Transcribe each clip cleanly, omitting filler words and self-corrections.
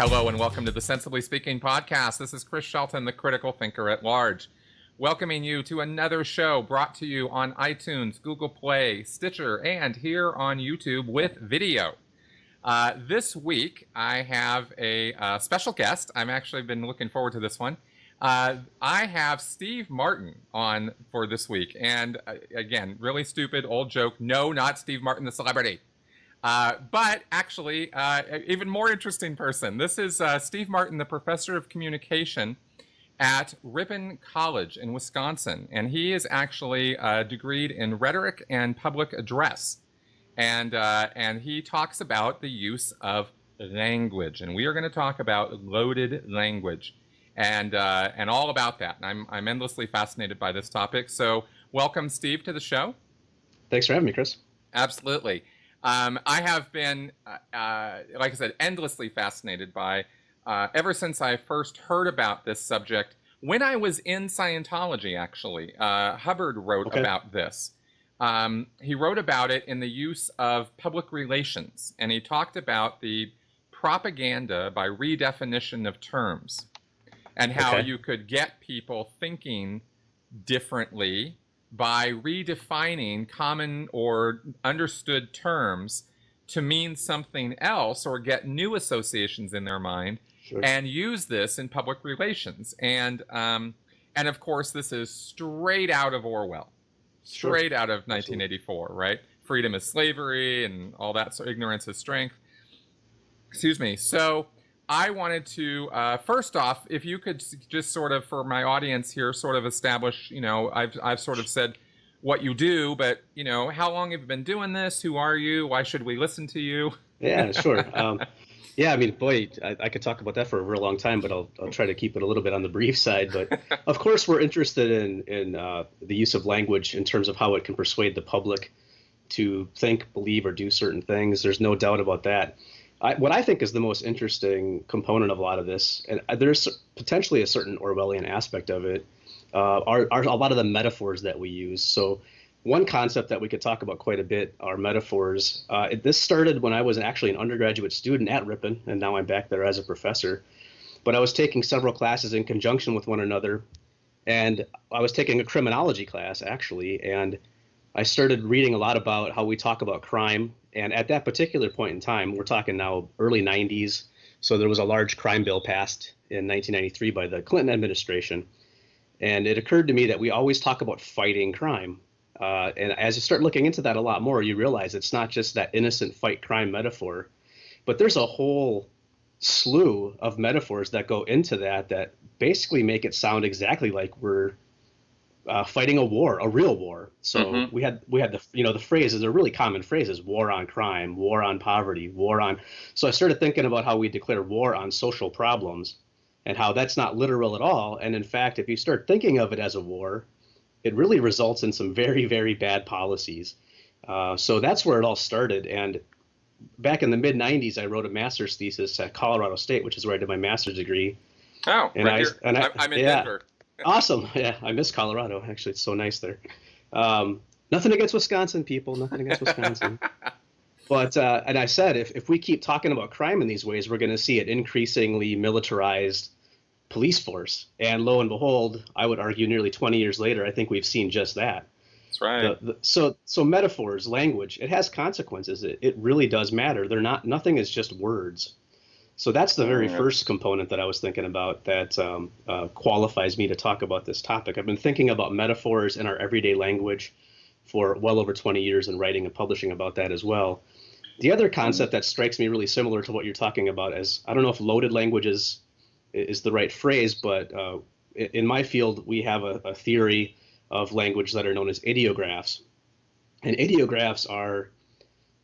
Hello and welcome to the Sensibly Speaking podcast. This is Chris Shelton, the critical thinker at large, welcoming you to another show brought to you on iTunes, Google Play, Stitcher, and here on YouTube with video. This week, I have a special guest. I've actually been looking forward to this one. I have Steve Martin on for this week. And again, really stupid old joke. No, not Steve Martin, the celebrity. But actually, even more interesting person. This is Steve Martin, the professor of communication at Ripon College in Wisconsin. And he is actually degreed in rhetoric and public address. And he talks about the use of language. And we are going to talk about loaded language and all about that. And I'm endlessly fascinated by this topic. So welcome, Steve, to the show. Thanks for having me, Chris. Absolutely. I have been, like I said, endlessly fascinated by, ever since I first heard about this subject, when I was in Scientology, actually. Hubbard wrote about this. He wrote about it in the use of public relations, and he talked about the propaganda by redefinition of terms, and how you could get people thinking differently by redefining common or understood terms to mean something else or get new associations in their mind, and use this in public relations. And of course, this is straight out of Orwell, straight out of 1984, right? Freedom is slavery and all that, so ignorance is strength. Excuse me. So I wanted to, first off, if you could just sort of, for my audience here, sort of establish, I've sort of said what you do, but, how long have you been doing this? Who are you? Why should we listen to you? Yeah, sure. Yeah, I mean, boy, I could talk about that for a real long time, but I'll try to keep it a little bit on the brief side. But of course, we're interested in the use of language in terms of how it can persuade the public to think, believe, or do certain things. There's no doubt about that. What I think is the most interesting component of a lot of this, and there's potentially a certain Orwellian aspect of it, are a lot of the metaphors that we use. So one concept that we could talk about quite a bit are metaphors. This started when I was actually an undergraduate student at Ripon, and now I'm back there as a professor. But I was taking several classes in conjunction with one another, and I was taking a criminology class, actually, and I started reading a lot about how we talk about crime. And at that particular point in time, we're talking now early 90s, so there was a large crime bill passed in 1993 by the Clinton administration. And it occurred to me that we always talk about fighting crime. And as you start looking into that a lot more, you realize it's not just that innocent fight crime metaphor, but there's a whole slew of metaphors that go into that basically make it sound exactly like we're fighting a war, a real war. So we had the phrases, they're really common phrases: war on crime, war on poverty, war on. So I started thinking about how we declare war on social problems and how that's not literal at all. And in fact, if you start thinking of it as a war, it really results in some very, very bad policies. So that's where it all started. And back in the mid 90s, I wrote a master's thesis at Colorado State, which is where I did my master's degree. Oh, and right here. I'm in Denver. Awesome. Yeah, I miss Colorado. Actually, it's so nice there. Nothing against Wisconsin, people. Nothing against Wisconsin. But and I said, if we keep talking about crime in these ways, we're going to see an increasingly militarized police force. And lo and behold, I would argue nearly 20 years later, I think we've seen just that. That's right. So metaphors, language, it has consequences. It really does matter. Nothing is just words. So that's the very first component that I was thinking about that qualifies me to talk about this topic. I've been thinking about metaphors in our everyday language for well over 20 years and writing and publishing about that as well. The other concept that strikes me really similar to what you're talking about is, I don't know if loaded language is the right phrase, but in my field, we have a theory of language that are known as ideographs. And ideographs are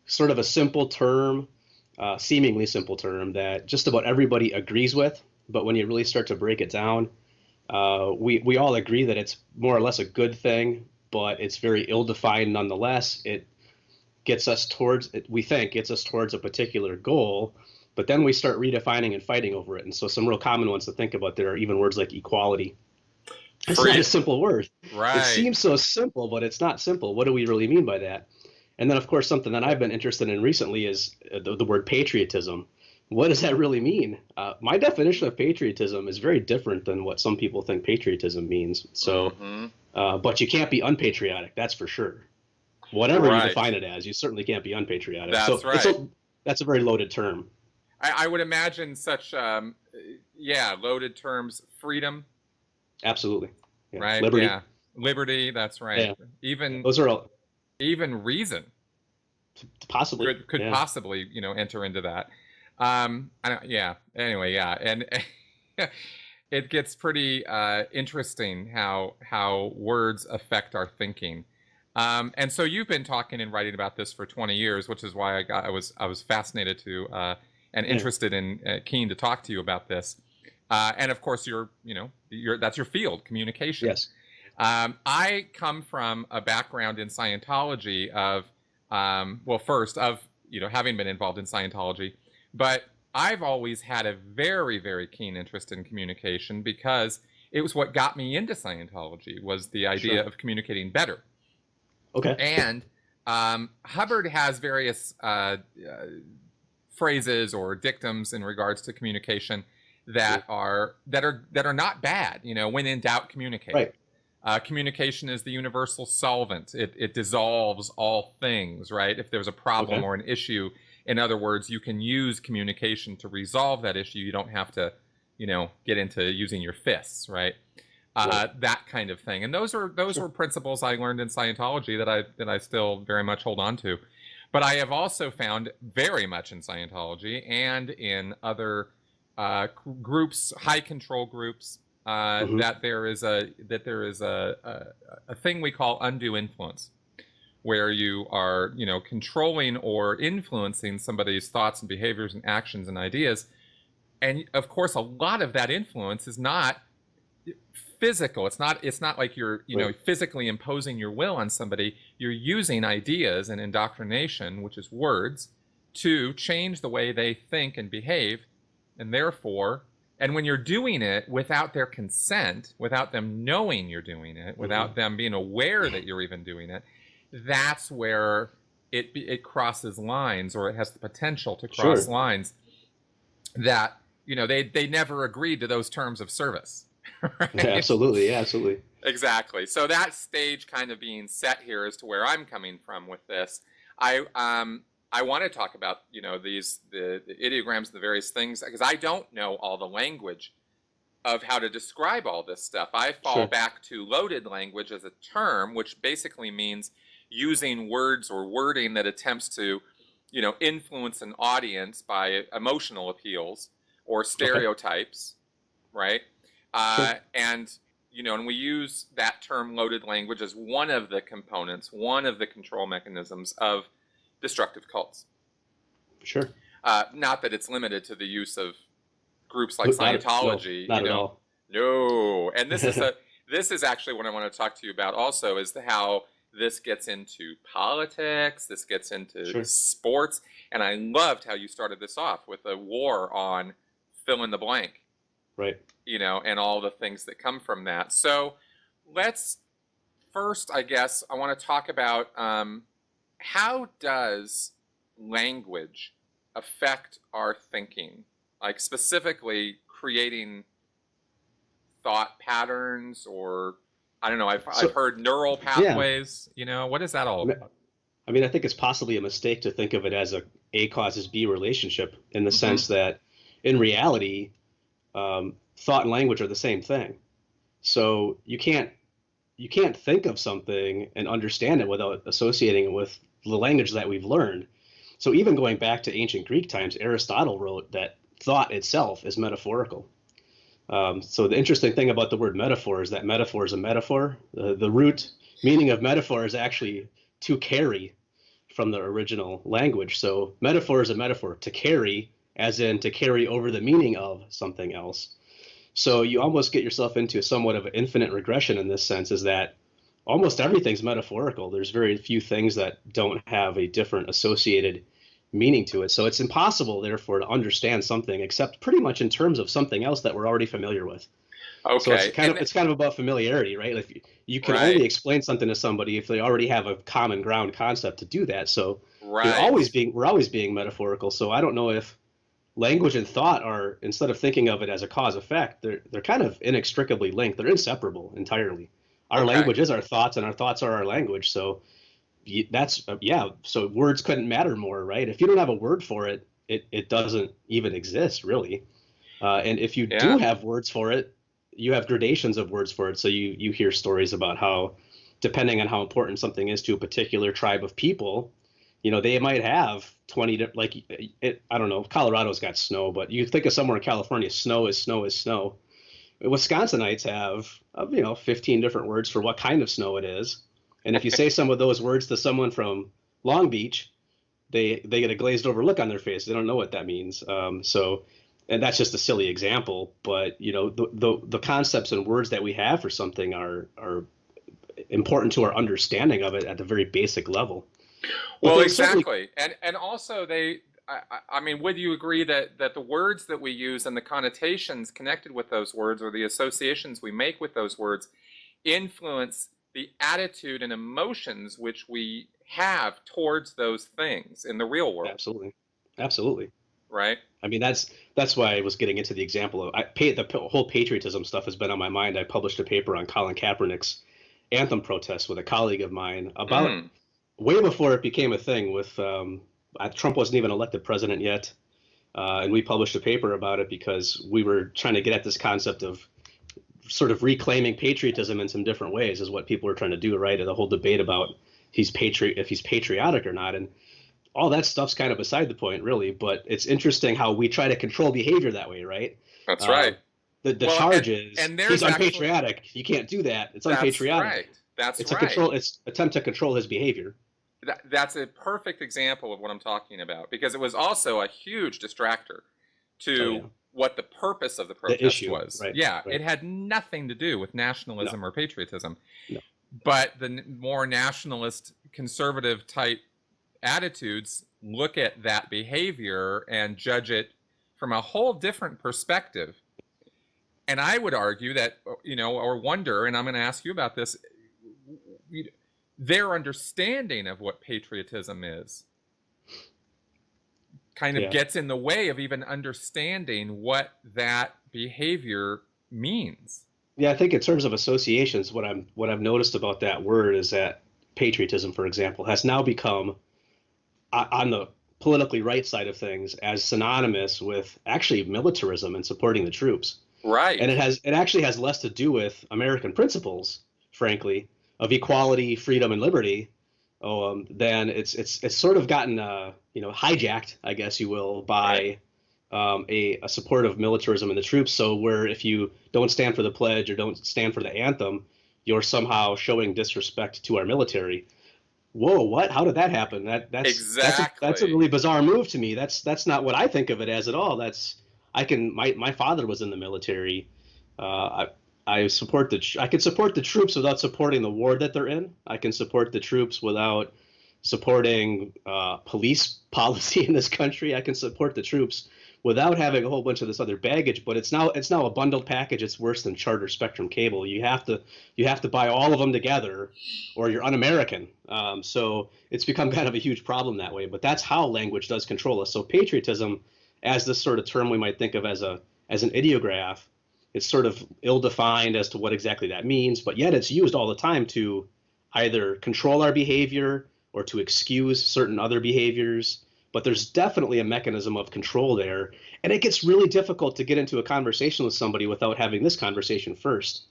sort of a simple term, seemingly simple term that just about everybody agrees with. But when you really start to break it down, we all agree that it's more or less a good thing, but it's very ill-defined nonetheless. It gets us towards a particular goal, but then we start redefining and fighting over it. And so some real common ones to think about there are even words like equality. It's not a simple word. Right. It seems so simple, but it's not simple. What do we really mean by that? And then, of course, something that I've been interested in recently is the word patriotism. what does that really mean? My definition of patriotism is very different than what some people think patriotism means. So, Hmm. but you can't be unpatriotic, that's for sure. Whatever you Right. define it as, you certainly can't be unpatriotic. That's So it's right. a that's a very loaded term. I would imagine such, yeah, loaded terms. Freedom, Absolutely. Yeah. right? Liberty. Yeah. Liberty, that's right. Yeah. Yeah. Even Those are all even reason possibly. could Yeah. possibly, enter into that. I don't, yeah. Anyway, yeah, and it gets pretty interesting how words affect our thinking. And so you've been talking and writing about this for 20 years, which is why I was fascinated to and Yeah. interested in keen to talk to you about this. And of course, that's your field, communication. Yes. I come from a background in Scientology of, well, first of having been involved in Scientology, but I've always had a very, very keen interest in communication because it was what got me into Scientology was the idea Sure. of communicating better. Okay. And Hubbard has various phrases or dictums in regards to communication that are not bad. When in doubt, communicate. Right. Communication is the universal solvent. It dissolves all things, right? If there's a problem Okay. or an issue, in other words, you can use communication to resolve that issue. You don't have to, get into using your fists, right? Right. That kind of thing. And those Sure. were principles I learned in Scientology that I still very much hold on to. But I have also found very much in Scientology and in other groups, high control groups, Hmm. that there is a thing we call undue influence, where you are controlling or influencing somebody's thoughts and behaviors and actions and ideas. And of course, a lot of that influence is not physical. It's not like you're Right. physically imposing your will on somebody. You're using ideas and indoctrination, which is words, to change the way they think and behave, and therefore, and when you're doing it without their consent, without them knowing you're doing it, Hmm. without them being aware that you're even doing it, that's where it crosses lines, or it has the potential to cross Sure. lines that they never agreed to those terms of service. Yeah, Right? absolutely. Yeah, absolutely. Exactly. So that stage kind of being set here as to where I'm coming from with this. I want to talk about the ideograms and the various things because I don't know all the language of how to describe all this stuff. I fall Sure. back to loaded language as a term, which basically means using words or wording that attempts to influence an audience by emotional appeals or Okay. stereotypes, right? Sure. And we use that term loaded language as one of the components, one of the control mechanisms of destructive cults. Sure. Not that it's limited to the use of groups like Not no, Scientology, not at all. no. And this is actually what I want to talk to you about also is how this gets into politics, this gets into Sure. sports, and I loved how you started this off with a war on fill in the blank, Right. and all the things that come from that. So let's first, I guess, I want to talk about how does language affect our thinking, like specifically creating thought patterns, or I don't know. I've So heard neural yeah, pathways. What is that all I mean, about? I think it's possibly a mistake to think of it as A causes B relationship in the Mm-hmm. sense that in reality, thought and language are the same thing. So you can't think of something and understand it without associating it with the language that we've learned. So even going back to ancient Greek times, Aristotle wrote that thought itself is metaphorical. So the interesting thing about the word metaphor is that metaphor is a metaphor. The root meaning of metaphor is actually to carry from the original language. So metaphor is a metaphor, to carry, as in to carry over the meaning of something else. So you almost get yourself into somewhat of an infinite regression in this sense, is that almost everything's metaphorical. There's very few things that don't have a different associated meaning to it. So it's impossible, therefore, to understand something except pretty much in terms of something else that we're already familiar with. So Okay, and it's kind of about familiarity, right? Like you can right, only explain something to somebody if they already have a common ground concept to do that. So right. we're always being metaphorical. So I don't know if language and thought are, instead of thinking of it as a cause effect, they're kind of inextricably linked. They're inseparable entirely. Our Okay. language is our thoughts, and our thoughts are our language. So that's yeah. So words couldn't matter more, right? If you don't have a word for it, it doesn't even exist really. And if you do Yeah. have words for it, you have gradations of words for it. So you hear stories about how, depending on how important something is to a particular tribe of people, they might have 20, like I don't know, Colorado's got snow, but you think of somewhere in California, snow is snow is snow. Wisconsinites have, 15 different words for what kind of snow it is. And if you say some of those words to someone from Long Beach, they get a glazed over look on their face. They don't know what that means. And that's just a silly example, but the concepts and words that we have for something are important to our understanding of it at the very basic level. But Well, there's certainly, exactly. And also I mean, would you agree that the words that we use and the connotations connected with those words, or the associations we make with those words, influence the attitude and emotions which we have towards those things in the real world, absolutely, absolutely. right? I mean, that's why I was getting into the example of the whole patriotism stuff has been on my mind. I published a paper on Colin Kaepernick's Anthem protest with a colleague of mine about Mm. way before it became a thing. With Trump wasn't even elected president yet, and we published a paper about it because we were trying to get at this concept of sort of reclaiming patriotism in some different ways, is what people were trying to do, right? And the whole debate about if he's patriotic or not, and all that stuff's kind of beside the point, really. But it's interesting how we try to control behavior that way, right? That's Uh, right. the Well, charge is and he's there's actually unpatriotic. You can't do that. It's that's unpatriotic. right. That's It's a right. control. It's attempt to control his behavior. That's a perfect example of what I'm talking about, because it was also a huge distractor Oh yeah, to what the purpose of the the protest issue, was. right? Yeah, Right. it had nothing to do with No, nationalism or patriotism, no. but the more nationalist, conservative type attitudes look at that behavior and judge it from a whole different perspective. And I would argue that, or wonder, and I'm going to ask you about this, their understanding of what patriotism is kind of Yeah. gets in the way of even understanding what that behavior means. Yeah, I think in terms of associations, what I've noticed about that word is that patriotism, for example, has now become on the politically right side of things as synonymous with actually militarism and supporting the troops. And Right. it actually has less to do with American principles, frankly, of equality, freedom, and liberty. Than it's sort of gotten hijacked, I guess you will, Right. by a support of militarism and the troops. So where if you don't stand for the pledge or don't stand for the anthem, you're somehow showing disrespect to our military. Whoa, what? How did that happen? That's a Exactly. really bizarre move to me. That's not what I think of it as at all. My father was in the military. I can support the troops without supporting the war that they're in. I can support the troops without supporting police policy in this country. I can support the troops without having a whole bunch of this other baggage. But it's now a bundled package. It's worse than Charter Spectrum Cable. You have to buy all of them together, or you're un-American. So it's become kind of a huge problem that way. But that's how language does control us. So patriotism, as this sort of term we might think of as an ideograph, it's sort of ill-defined as to what exactly that means, but yet it's used all the time to either control our behavior or to excuse certain other behaviors. But there's definitely a mechanism of control there, and it gets really difficult to get into a conversation with somebody without having this conversation first.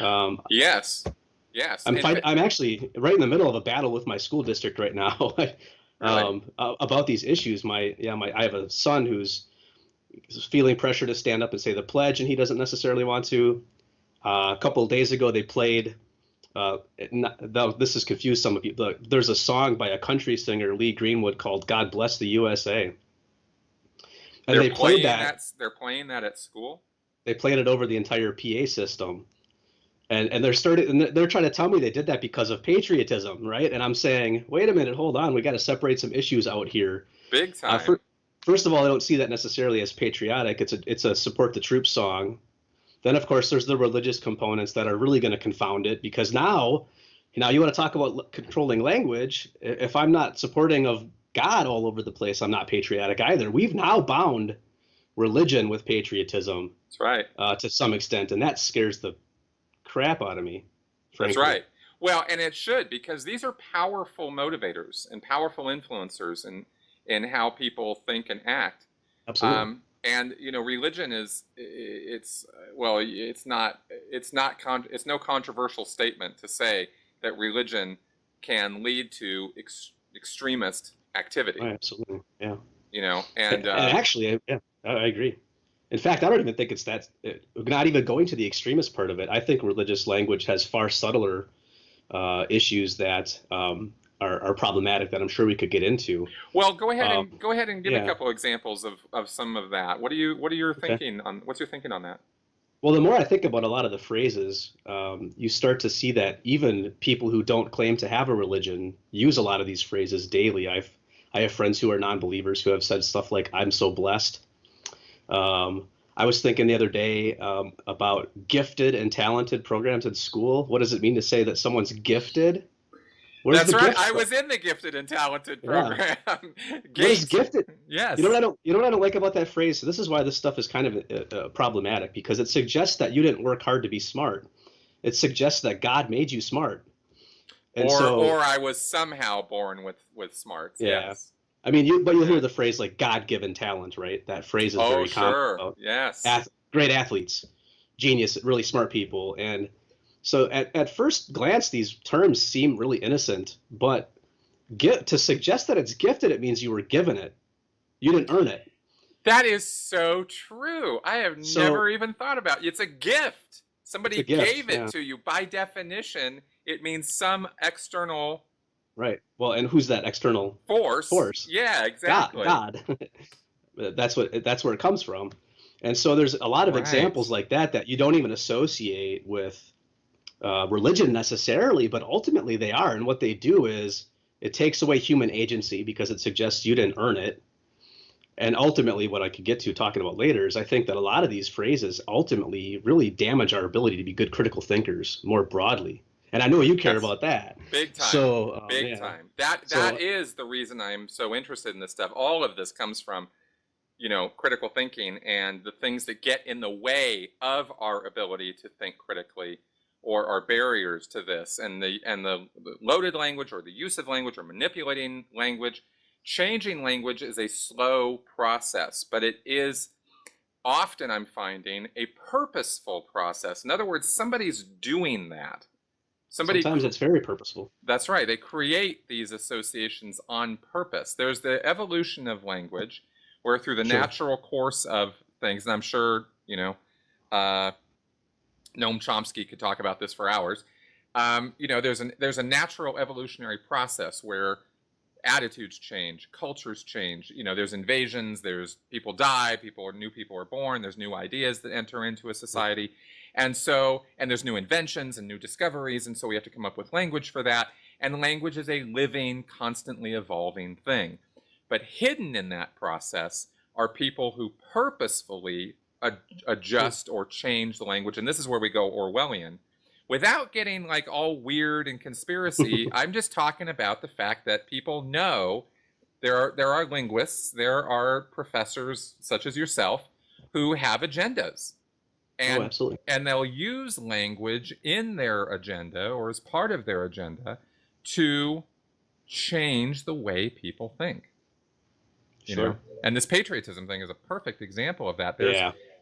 Um, Yes. Yes. I'm actually right in the middle of a battle with my school district right now Really. about these issues. I have a son who's feeling pressure to stand up and say the pledge, and he doesn't necessarily want to. A couple of days ago, they played. This has confused some of you. There's a song by a country singer, Lee Greenwood, called "God Bless the USA," and They're they played playing that. that. They're playing that at school. They played it over the entire PA system, and they're trying to tell me they did that because of patriotism, right? And I'm saying, wait a minute, hold on, we got to separate some issues out here. Big Uh, time. for, First of all, I don't see that necessarily as patriotic. It's a support the troops song. Then, of course, there's the religious components that are really going to confound it, because now you want to talk about controlling language. If I'm not supporting of God all over the place, I'm not patriotic either. We've now bound religion with patriotism. That's right. To some extent, and that scares the crap out of me, frankly. That's right. Well, and it should, because these are powerful motivators and powerful influencers in how people think and act. Absolutely. And religion it's no controversial statement to say that religion can lead to extremist activity. Oh, absolutely. Yeah. And actually, I agree. In fact, I don't even think it's that. Not even going to the extremist part of it. I think religious language has far subtler issues that are problematic that I'm sure we could get into. Well, go ahead and give a couple examples of some of that. What's your thinking on that? Well, the more I think about a lot of the phrases, you start to see that even people who don't claim to have a religion use a lot of these phrases daily. I have friends who are non-believers who have said stuff like, "I'm so blessed." I was thinking the other day about gifted and talented programs in school. What does it mean to say that someone's gifted? That's right. I was in the gifted and talented program. Yeah. What is gifted? Yes. You know what I don't like about that phrase? So this is why this stuff is kind of problematic, because it suggests that you didn't work hard to be smart. It suggests that God made you smart. And or I was somehow born with smarts. Yeah. Yes. I mean, but you'll hear the phrase like God-given talent, right? That phrase is very common. Oh, sure. Yes. Great athletes, genius, really smart people. And so at first glance, these terms seem really innocent, but to suggest that it's gifted, it means you were given it. You didn't earn it. That is so true. I have never even thought about it. It's a gift. Somebody gave it to you. By definition, it means some external... Right. Well, and who's that external force? Yeah, exactly. God. That's where it comes from. And so there's a lot of examples like that you don't even associate with religion necessarily, but ultimately they are. And what they do is it takes away human agency because it suggests you didn't earn it. And ultimately, what I could get to talking about later is I think that a lot of these phrases ultimately really damage our ability to be good critical thinkers more broadly. And I know you care about that. Big time. So, big time. That is the reason I'm so interested in this stuff. All of this comes from, critical thinking and the things that get in the way of our ability to think critically, or are barriers to this. And the loaded language, or the use of language, or manipulating language. Changing language is a slow process, but it is often, I'm finding, a purposeful process. In other words, somebody's doing that. Sometimes it's very purposeful. That's right. They create these associations on purpose. There's the evolution of language, where through the natural course of things, and I'm sure, Noam Chomsky could talk about this for hours. There's a natural evolutionary process where attitudes change, cultures change. There's invasions, there's people die, new people are born, there's new ideas that enter into a society. And there's new inventions and new discoveries, and so we have to come up with language for that. And language is a living, constantly evolving thing. But hidden in that process are people who purposefully adjust or change the language. And this is where we go Orwellian. Without getting like all weird and conspiracy, I'm just talking about the fact that people know there are linguists, there are professors such as yourself who have agendas. And, absolutely. And they'll use language in their agenda or as part of their agenda to change the way people think. You know? And this patriotism thing is a perfect example of that.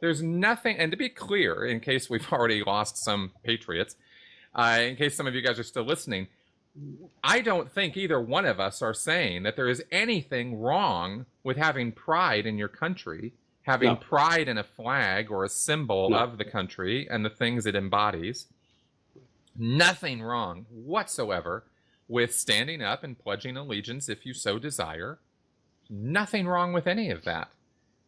There's nothing, and to be clear, in case we've already lost some patriots, in case some of you guys are still listening, I don't think either one of us are saying that there is anything wrong with having pride in your country, having pride in a flag or a symbol of the country and the things it embodies. Nothing wrong whatsoever with standing up and pledging allegiance if you so desire. Nothing wrong with any of that.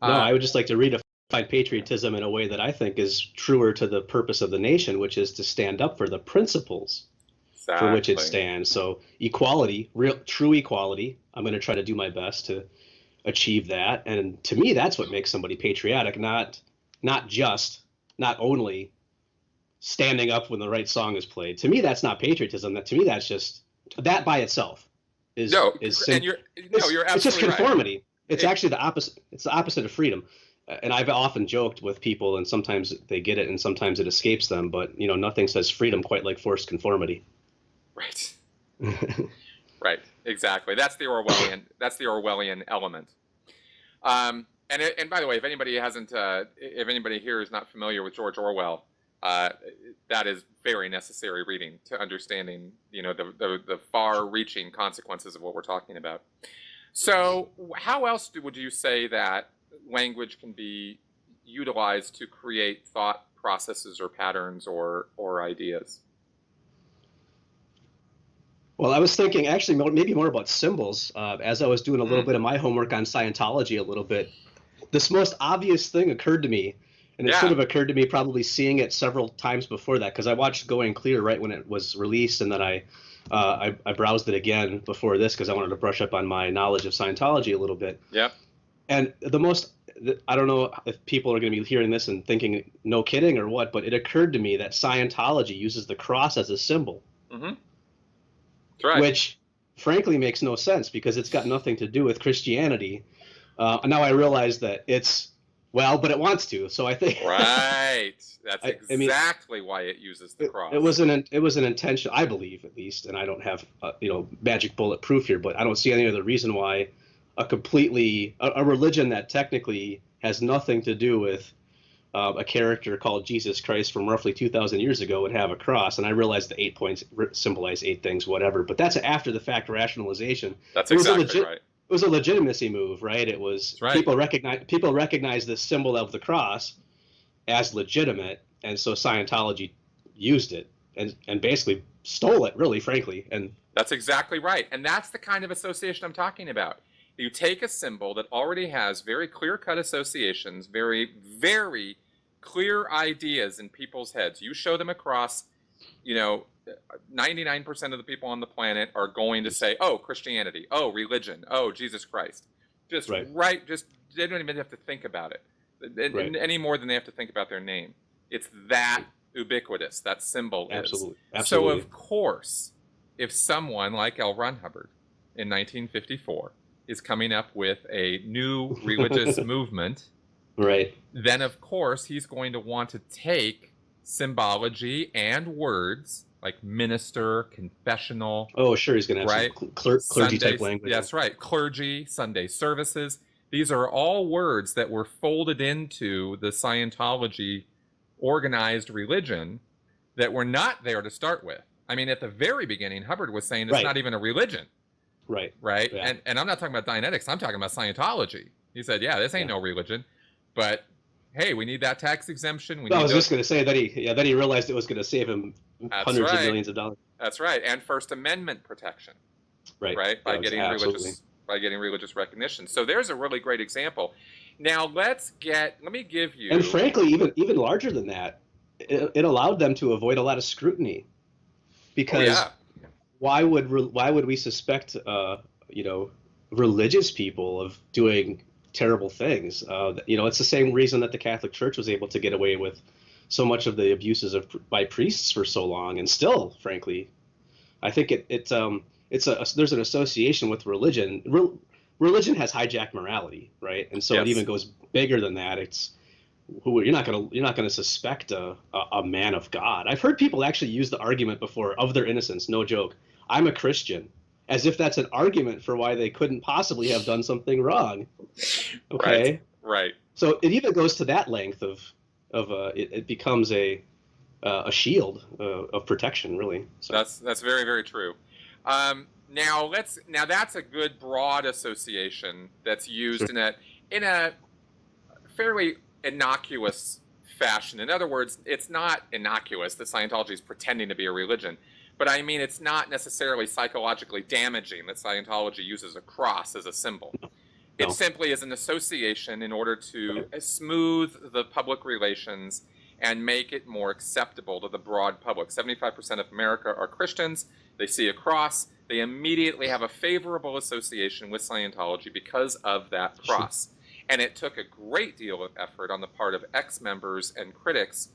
No, I would just like to redefine patriotism in a way that I think is truer to the purpose of the nation, which is to stand up for the principles for which it stands. So equality, true equality, I'm going to try to do my best to achieve that. And to me, that's what makes somebody patriotic, not only standing up when the right song is played. To me, that's not patriotism. To me, that's just that by itself is you're absolutely it's just conformity. Right. It's actually the opposite. It's the opposite of freedom. and I've often joked with people, and sometimes they get it and sometimes it escapes them, but nothing says freedom quite like forced conformity. Right. Right. Exactly. That's the Orwellian. That's the Orwellian element. And by the way, if anybody here is not familiar with George Orwell, that is very necessary reading to understanding, the far-reaching consequences of what we're talking about. So, how else would you say that language can be utilized to create thought processes or patterns or ideas? Well, I was thinking actually maybe more about symbols. As I was doing a little bit of my homework on Scientology a little bit, this most obvious thing occurred to me, and it should have occurred to me probably seeing it several times before that, because I watched Going Clear right when it was released, and then I browsed it again before this because I wanted to brush up on my knowledge of Scientology a little bit. Yeah. And I don't know if people are going to be hearing this and thinking, no kidding or what, but it occurred to me that Scientology uses the cross as a symbol. Mm-hmm. That's right. Which frankly makes no sense because it's got nothing to do with Christianity. And now I realize that but it wants to. So I think right. That's exactly why it uses the cross. It was an intention, I believe, at least, and I don't have magic bullet proof here, but I don't see any other reason why a religion that technically has nothing to do with a character called Jesus Christ from roughly 2,000 years ago would have a cross. And I realize the 8 points symbolize 8 things, whatever, but that's an after the fact rationalization. That's exactly right. It was a legitimacy move, right? It was right. People recognize the symbol of the cross as legitimate, and so Scientology used it and basically stole it, really, frankly. And that's exactly right. And that's the kind of association I'm talking about. You take a symbol that already has very clear-cut associations, very, very clear ideas in people's heads. You show them a cross, 99% of the people on the planet are going to say, oh, Christianity, oh, religion, oh, Jesus Christ. Just right, they don't even have to think about it any more than they have to think about their name. It's that ubiquitous, that symbol Absolutely. is. So, of course, if someone like L. Ron Hubbard in 1954 is coming up with a new religious movement, right, then, of course, he's going to want to take symbology and words like minister, confessional. Oh, sure, he's going to have some clergy type language. That's right, clergy, Sunday services. These are all words that were folded into the Scientology organized religion that were not there to start with. I mean, at the very beginning, Hubbard was saying it's not even a religion. Right. Yeah. And I'm not talking about Dianetics. I'm talking about Scientology. He said, this ain't no religion, but hey, we need that tax exemption. I was just going to say that he realized it was going to save him hundreds of millions of dollars. That's right, and First Amendment protection. Right, by getting religious recognition. So there's a really great example. Now let me give you. And frankly, even larger than that, it allowed them to avoid a lot of scrutiny, because why would we suspect religious people of doing terrible things? It's the same reason that the Catholic Church was able to get away with so much of the abuses by priests for so long, and still, frankly, I think there's an association with religion. Religion has hijacked morality, right? And so it even goes bigger than that. You're not gonna suspect a man of God. I've heard people actually use the argument before of their innocence. No joke. I'm a Christian, as if that's an argument for why they couldn't possibly have done something wrong. Okay. Right. So it even goes to that length of it becomes a shield of protection, really. So. That's very, very true. Now that's a good broad association that's used in a fairly innocuous fashion. In other words, it's not innocuous that Scientology is pretending to be a religion, but I mean it's not necessarily psychologically damaging that Scientology uses a cross as a symbol. No. It simply is an association in order to smooth the public relations and make it more acceptable to the broad public. 75% of America are Christians. They see a cross. They immediately have a favorable association with Scientology because of that cross. And it took a great deal of effort on the part of ex-members and critics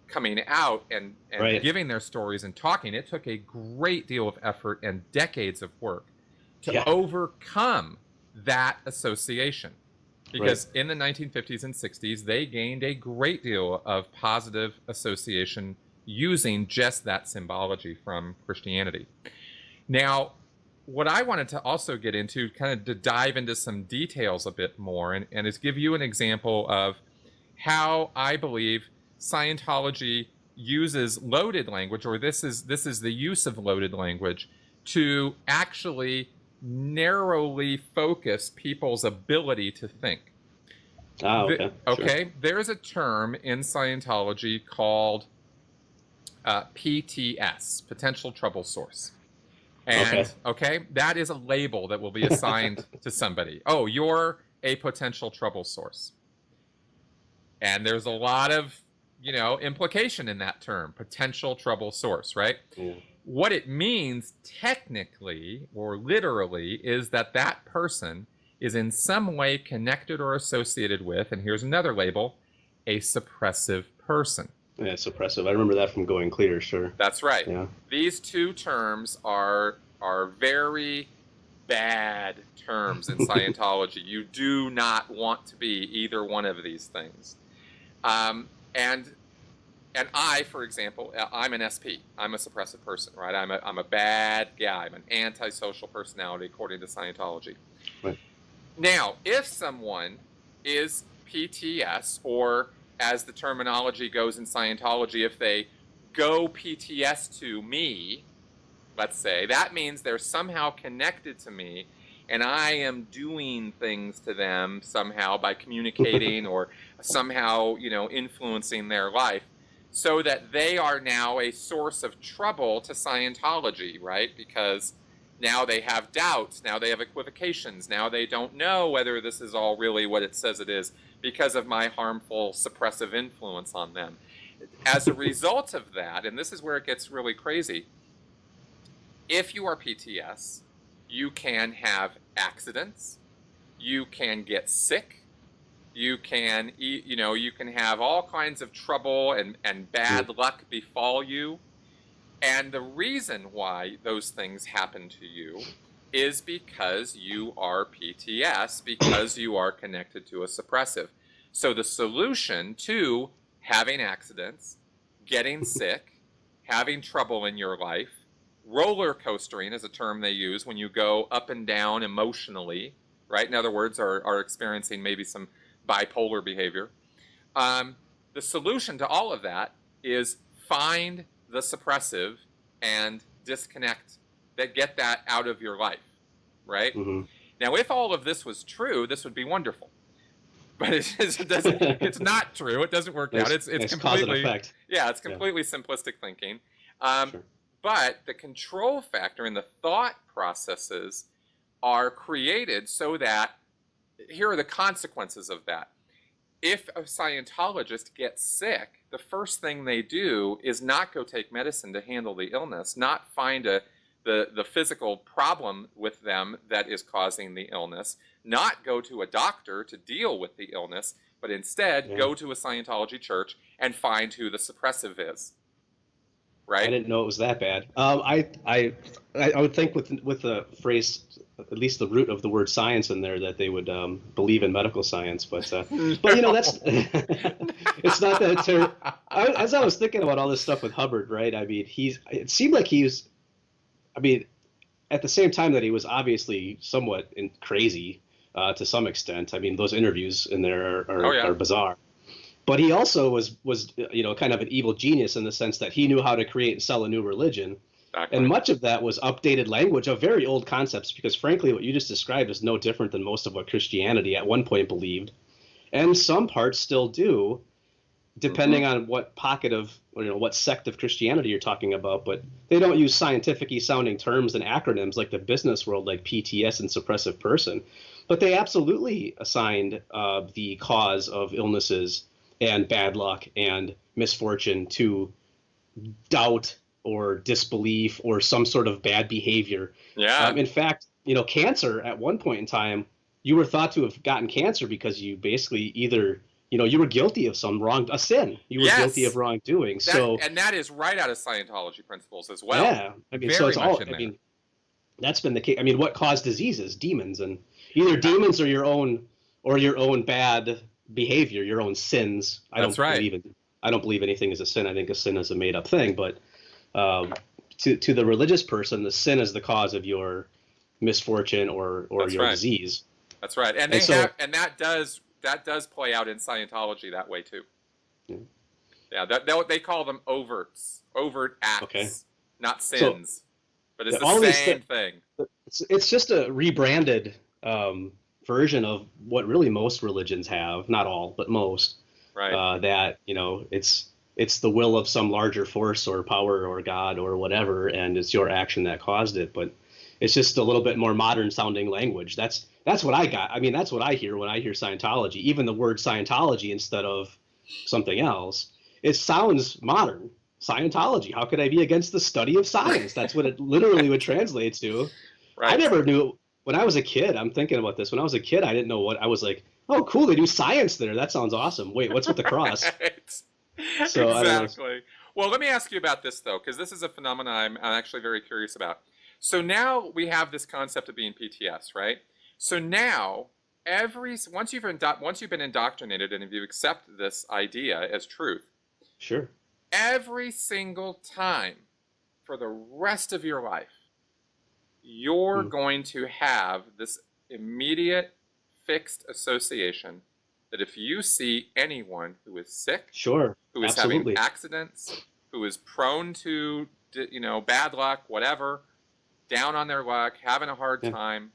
coming out and giving their stories and talking. It took a great deal of effort and decades of work to overcome that association. Because in the 1950s and 60s, they gained a great deal of positive association using just that symbology from Christianity. Now, what I wanted to also get into, kind of to dive into some details a bit more, and is give you an example of how I believe Scientology uses loaded language, or this is the use of loaded language to actually narrowly focus people's ability to think. Okay. Okay. Sure. There is a term in Scientology called PTS, potential trouble source. And that is a label that will be assigned to somebody. Oh, you're a potential trouble source. And there's a lot of, implication in that term, potential trouble source, right? Yeah. What it means technically or literally is that that person is in some way connected or associated with, and here's another label, a suppressive person. Yeah, suppressive. I remember that from Going Clear, sure. That's right. Yeah. These two terms are very bad terms in Scientology. You do not want to be either one of these things. And I, for example, I'm an SP. I'm a suppressive person, right? I'm a bad guy. I'm an antisocial personality, according to Scientology. Right. Now, if someone is PTS, or as the terminology goes in Scientology, if they go PTS to me, let's say, that means they're somehow connected to me, and I am doing things to them somehow by communicating or somehow, influencing their life, so that they are now a source of trouble to Scientology, right? Because now they have doubts, now they have equivocations, now they don't know whether this is all really what it says it is because of my harmful suppressive influence on them. As a result of that, and this is where it gets really crazy, if you are PTS, you can have accidents, you can get sick, you can, you can have all kinds of trouble and bad luck befall you. And the reason why those things happen to you is because you are PTS, because you are connected to a suppressive. So the solution to having accidents, getting sick, having trouble in your life, roller coastering is a term they use when you go up and down emotionally, right? In other words, are experiencing maybe some bipolar behavior. The solution to all of that is find the suppressive and disconnect, get that out of your life, right? Mm-hmm. Now, if all of this was true, this would be wonderful. But it doesn't. It's not true. It doesn't work out. It's completely cause and effect. Yeah, it's completely simplistic thinking. Sure. But the control factor and the thought processes are created so that here are the consequences of that. If a Scientologist gets sick, the first thing they do is not go take medicine to handle the illness, not find the physical problem with them that is causing the illness, not go to a doctor to deal with the illness, but instead go to a Scientology church and find who the suppressive is. Right? I didn't know it was that bad. I would think with the phrase, at least the root of the word science in there, that they would believe in medical science. But that's it's not that terrible. As I was thinking about all this stuff with Hubbard, right? I mean, it seemed like he was. I mean, at the same time that he was obviously somewhat crazy to some extent. I mean, those interviews in there are bizarre. But he also was kind of an evil genius in the sense that he knew how to create and sell a new religion. Exactly. And much of that was updated language of very old concepts, because frankly, what you just described is no different than most of what Christianity at one point believed. And some parts still do, depending on what pocket of, what sect of Christianity you're talking about. But they don't use scientific-y sounding terms and acronyms like the business world, like PTS and suppressive person. But they absolutely assigned the cause of illnesses and bad luck and misfortune to doubt or disbelief or some sort of bad behavior. Yeah. In fact, cancer at one point in time, you were thought to have gotten cancer because you basically either, you were guilty of a sin. You were guilty of wrongdoing. And that is right out of Scientology principles as well. Yeah. I mean, so it's all, that's been the case. I mean, what caused diseases? Demons, and either demons or your own or your own bad behavior, your own sins. That's right. I don't believe anything is a sin. I think a sin is a made up thing. But to the religious person, the sin is the cause of your misfortune or That's your right. disease. That's right. And that does play out in Scientology that way too. Yeah, they call them overt acts, not sins. But it's the same thing. It's just a rebranded version of what really most religions have, not all, but most. Right. That, it's the will of some larger force or power or God or whatever, and it's your action that caused it. But it's just a little bit more modern sounding language. That's what I got. I mean, that's what I hear when I hear Scientology. Even the word Scientology instead of something else, it sounds modern. Scientology. How could I be against the study of science? That's what it literally would translate to. Right. I never knew when I was a kid. I'm thinking about this. When I was a kid, I didn't know what I was like. Oh, cool! They do science there. That sounds awesome. Wait, what's with the cross? So, exactly. Well, let me ask you about this though, because this is a phenomenon I'm actually very curious about. So now we have this concept of being PTS, right? So now once you've been indoctrinated and if you accept this idea as truth, sure. Every single time for the rest of your life, you're going to have this immediate fixed association that if you see anyone who is sick, sure, who is having accidents, who is prone to, bad luck, whatever, down on their luck, having a hard time,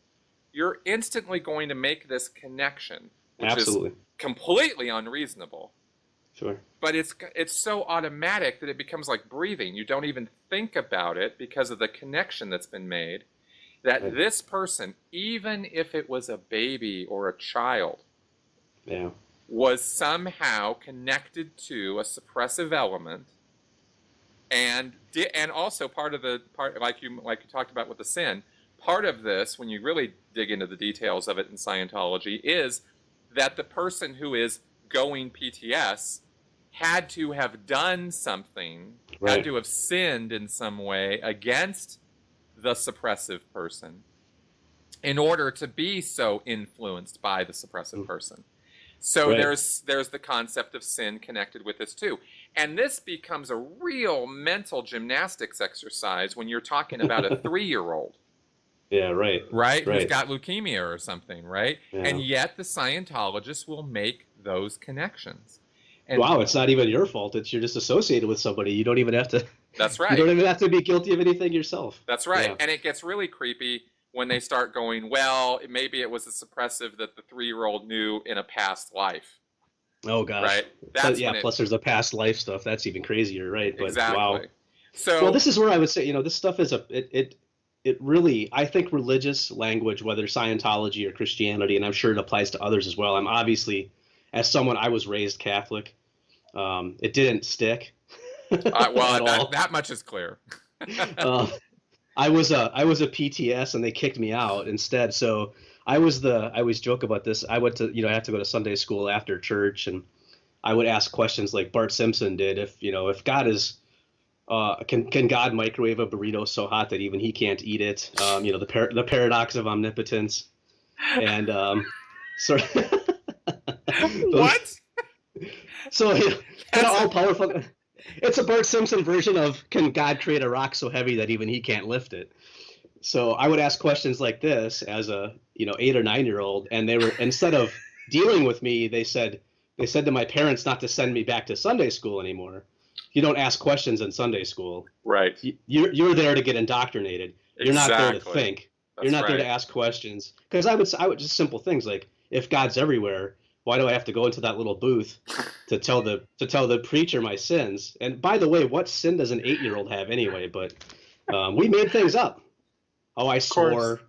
you're instantly going to make this connection, which is completely unreasonable. Sure. But it's so automatic that it becomes like breathing. You don't even think about it because of the connection that's been made. That this person, even if it was a baby or a child, was somehow connected to a suppressive element, and also part like you talked about with the sin. Part of this, when you really dig into the details of it in Scientology, is that the person who is going PTS had to have done something, had to have sinned in some way against the suppressive person in order to be so influenced by the suppressive person. So there's the concept of sin connected with this too. And this becomes a real mental gymnastics exercise when you're talking about a 3-year-old. Yeah, right. Who's got leukemia or something, right? Yeah. And yet the Scientologists will make those connections. And wow, it's not even your fault. You're just associated with somebody. You don't even have to. That's right. You don't even have to be guilty of anything yourself. That's right. Yeah. And it gets really creepy when they start going, well, maybe it was a suppressive that the 3-year-old knew in a past life. Oh, gosh. Right? Plus there's the past life stuff. That's even crazier, right? But, exactly. Wow. So, well, this is where I would say, this stuff is it really, I think religious language, whether Scientology or Christianity, and I'm sure it applies to others as well. I'm obviously, as someone, I was raised Catholic. It didn't stick. Well, that much is clear. I was a PTS and they kicked me out instead. So I always joke about this. I went to, I have to go to Sunday school after church, and I would ask questions like Bart Simpson did. If God is, can God microwave a burrito so hot that even he can't eat it? The paradox of omnipotence, and what? So kind of all powerful. It's a Bart Simpson version of can God create a rock so heavy that even he can't lift it? So I would ask questions like this as a 8 or 9-year-old, and they were, instead of dealing with me, they said to my parents not to send me back to Sunday school anymore. You don't ask questions in Sunday school. Right. You're there to get indoctrinated. You're not there to think. You're not there to ask questions. Because I would just simple things like, if God's everywhere, why do I have to go into that little booth to tell the preacher my sins? And by the way, what sin does an 8-year-old have anyway? But we made things up. Oh, I swore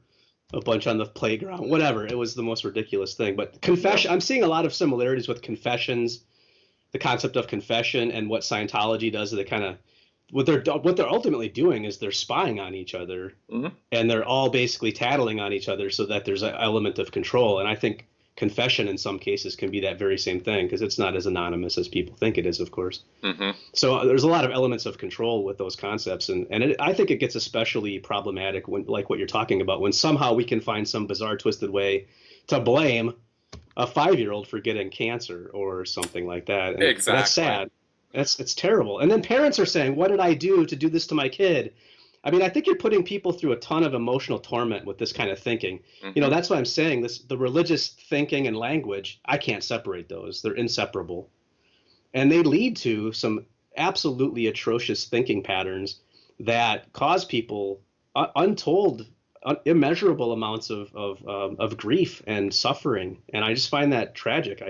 a bunch on the playground. Whatever. It was the most ridiculous thing. But confession. I'm seeing a lot of similarities with confessions, the concept of confession, and what Scientology does. They kind of what they're ultimately doing is they're spying on each other, and they're all basically tattling on each other so that there's an element of control. And I think confession in some cases can be that very same thing, because it's not as anonymous as people think it is, of course. So there's a lot of elements of control with those concepts, and I think it gets especially problematic when, like what you're talking about, when somehow we can find some bizarre twisted way to blame a 5-year-old for getting cancer or something like that. And Exactly. that's sad. It's terrible. And then parents are saying, what did I do to do this to my kid? I mean, I think you're putting people through a ton of emotional torment with this kind of thinking. Mm-hmm. That's why I'm saying this, the religious thinking and language, I can't separate those. They're inseparable. And they lead to some absolutely atrocious thinking patterns that cause people untold, immeasurable amounts of grief and suffering. And I just find that tragic.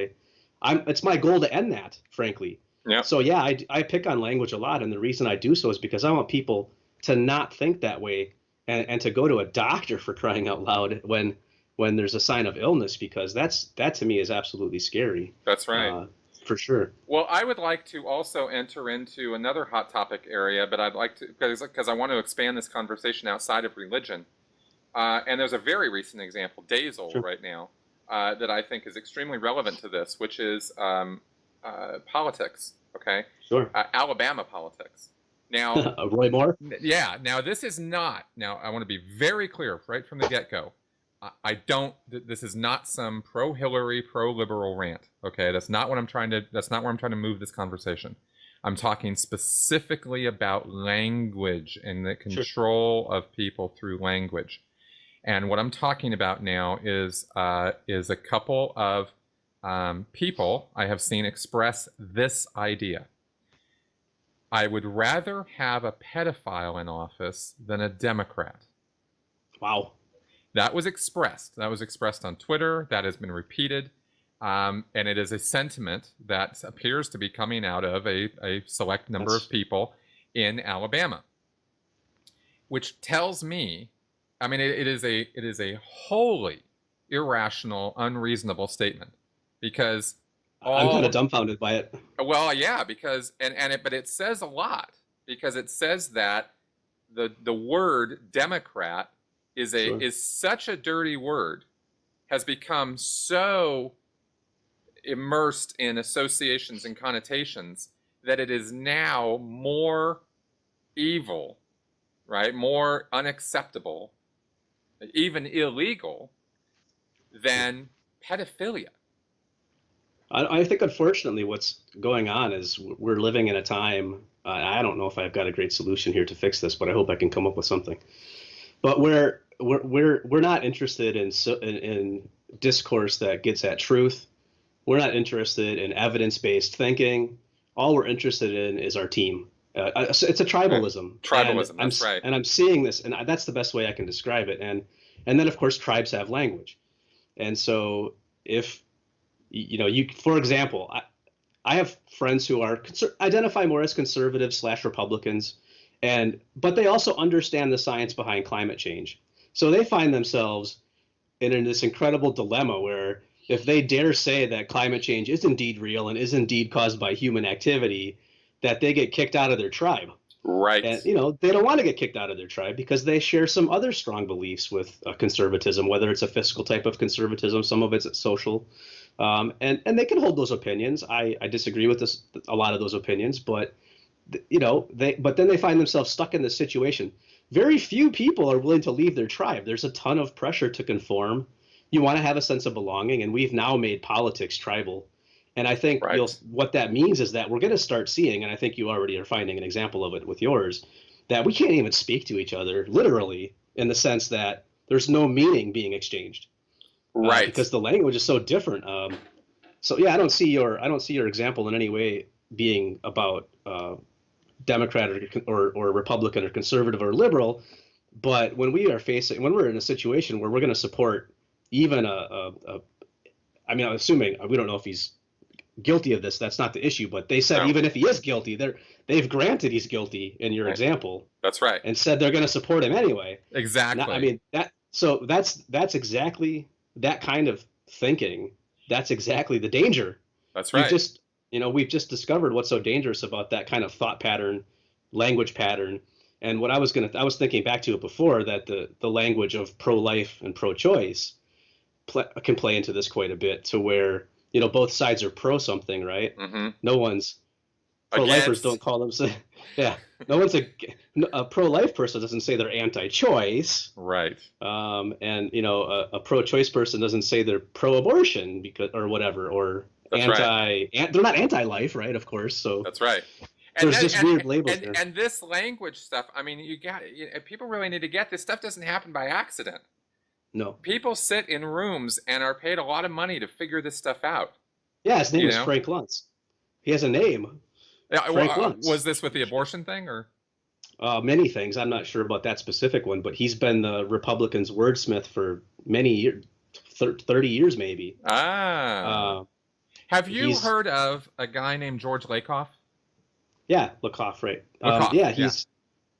It's my goal to end that, frankly. Yeah. So yeah, I pick on language a lot, and the reason I do so is because I want people to not think that way, and to go to a doctor, for crying out loud, when there's a sign of illness, because that to me is absolutely scary. That's right. For sure. Well, I would like to also enter into another hot topic area, but I'd like to, because I want to expand this conversation outside of religion. And there's a very recent example, days old right now, that I think is extremely relevant to this, which is politics. Okay. Sure. Alabama politics. Now, Roy Moore? Yeah. Now, this is not. Now, I want to be very clear right from the get-go. This is not some pro-Hillary, pro-liberal rant. Okay, that's not where I'm trying to move this conversation. I'm talking specifically about language and the control of people through language. And what I'm talking about now is a couple of people I have seen express this idea. I would rather have a pedophile in office than a Democrat. Wow. That was expressed on Twitter. That has been repeated. And it is a sentiment that appears to be coming out of a select number of people in Alabama, which tells me, I mean, it is a wholly irrational, unreasonable statement, because I'm kind of dumbfounded by it. Well, yeah, because but it says a lot, because it says that the word Democrat is such a dirty word, has become so immersed in associations and connotations that it is now more evil, right? More unacceptable, even illegal, than pedophilia. I think, unfortunately, what's going on is we're living in a time, I don't know if I've got a great solution here to fix this, but I hope I can come up with something. But we're not interested in discourse that gets at truth. We're not interested in evidence-based thinking. All we're interested in is our team. It's a tribalism. Tribalism, that's right. And I'm seeing this, and that's the best way I can describe it. And then, of course, tribes have language. And so if for example, I have friends who are identify more as conservatives / Republicans, but they also understand the science behind climate change. So they find themselves in this incredible dilemma where if they dare say that climate change is indeed real and is indeed caused by human activity, that they get kicked out of their tribe. Right. And they don't want to get kicked out of their tribe because they share some other strong beliefs with conservatism, whether it's a fiscal type of conservatism, some of it's social. And they can hold those opinions. I disagree with a lot of those opinions, but but then they find themselves stuck in this situation. Very few people are willing to leave their tribe. There's a ton of pressure to conform. You want to have a sense of belonging, and we've now made politics tribal. And I think what that means is that we're going to start seeing, and I think you already are finding an example of it with yours, that we can't even speak to each other literally, in the sense that there's no meaning being exchanged. Right. Because the language is so different. So yeah, I don't see your example in any way being about Democrat or Republican or conservative or liberal. But when we're in a situation where we're going to support even I'm assuming, we don't know if he's guilty of this, that's not the issue, but they said even if he is guilty, they've granted he's guilty in your example. That's right. And said they're going to support him anyway. Exactly. That's exactly that kind of thinking. That's exactly the danger. That's right. We've just discovered what's so dangerous about that kind of thought pattern, language pattern. And what I was thinking back to it before, that the language of pro-life and pro-choice can play into this quite a bit, to where both sides are pro something, right? Mm-hmm. No one's pro-lifers Against. don't call them. Yeah, no one's a pro-life person doesn't say they're anti-choice. Right. And a pro-choice person doesn't say they're pro-abortion because or whatever, or That's right. they're not anti-life, right? Of course. So That's right. And there's then, just weird labels there. and this language stuff. I mean, people really need to get this stuff doesn't happen by accident. No. People sit in rooms and are paid a lot of money to figure this stuff out. Yeah, his name You is know? Frank Luntz. He has a name. Yeah, Frank Luntz. was this with the abortion thing or? Many things. I'm not sure about that specific one, but he's been the Republicans' wordsmith for many years, 30 years maybe. Ah. Have you heard of a guy named George Lakoff? Yeah, Lakoff, right? Lakoff, yeah, he's.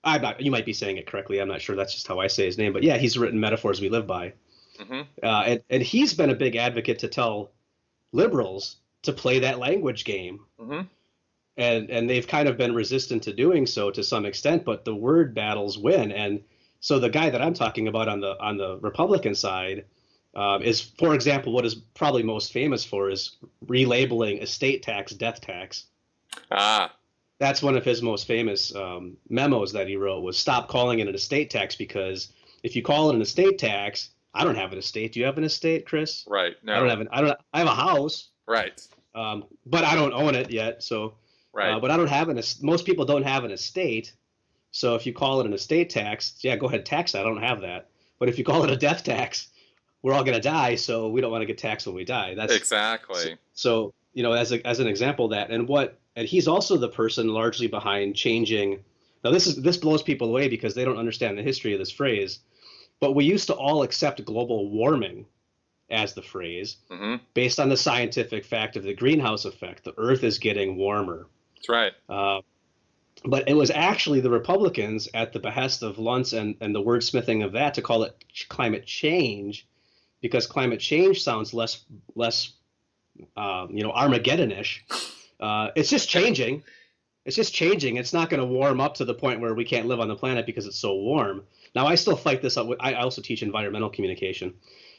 I'm not. You might be saying it correctly. I'm not sure. That's just how I say his name. But yeah, he's written Metaphors We Live By, and he's been a big advocate to tell liberals to play that language game. And they've kind of been resistant to doing so to some extent, but the word battles win. And so the guy that I'm talking about on the Republican side is, for example, what is probably most famous for is relabeling estate tax death tax. That's one of his most famous memos that he wrote was stop calling it an estate tax, because if you call it an estate tax, I don't have an estate. Do you have an estate, Chris? Right. No. I have a house. Right. But I don't own it yet. So. Right. But I don't have most people don't have an estate. So if you call it an estate tax, yeah, go ahead, tax that. I don't have that. But if you call it a death tax, we're all going to die. So we don't want to get taxed when we die. That's exactly. So as an example of that, and he's also the person largely behind changing. Now this blows people away because they don't understand the history of this phrase. But we used to all accept global warming as the phrase based on the scientific fact of the greenhouse effect. The Earth is getting warmer. That's right. But it was actually the Republicans, at the behest of Luntz and the wordsmithing of that, to call it climate change, because climate change sounds less Armageddon-ish. It's just changing. It's just changing. It's not going to warm up to the point where we can't live on the planet because it's so warm. Now, I still fight this up. I also teach environmental communication.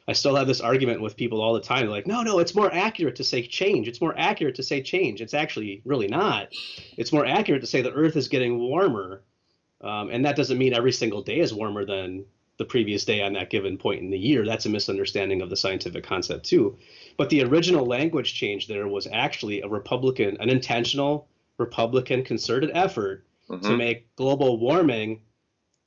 I still have this argument with people all the time. They're like, no, it's more accurate to say change. It's more accurate to say change. It's actually really not. It's more accurate to say the Earth is getting warmer. And that doesn't mean every single day is warmer than the previous day on that given point in the year. That's a misunderstanding of the scientific concept too. But the original language change there was actually an intentional Republican concerted effort to make global warming.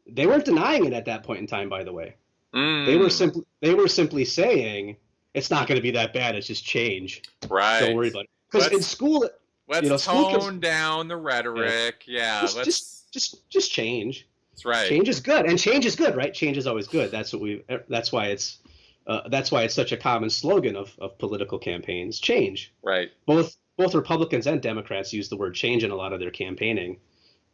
They weren't denying it at that point in time, by the way. They were simply saying it's not going to be that bad. It's just change. Right. Don't worry about it. Because in school, let's tone down the rhetoric. Yeah. Just change. That's right. Change is good, and change is good, right? Change is always good. That's why it's such a common slogan of political campaigns. Change. Right. Both Republicans and Democrats use the word change in a lot of their campaigning,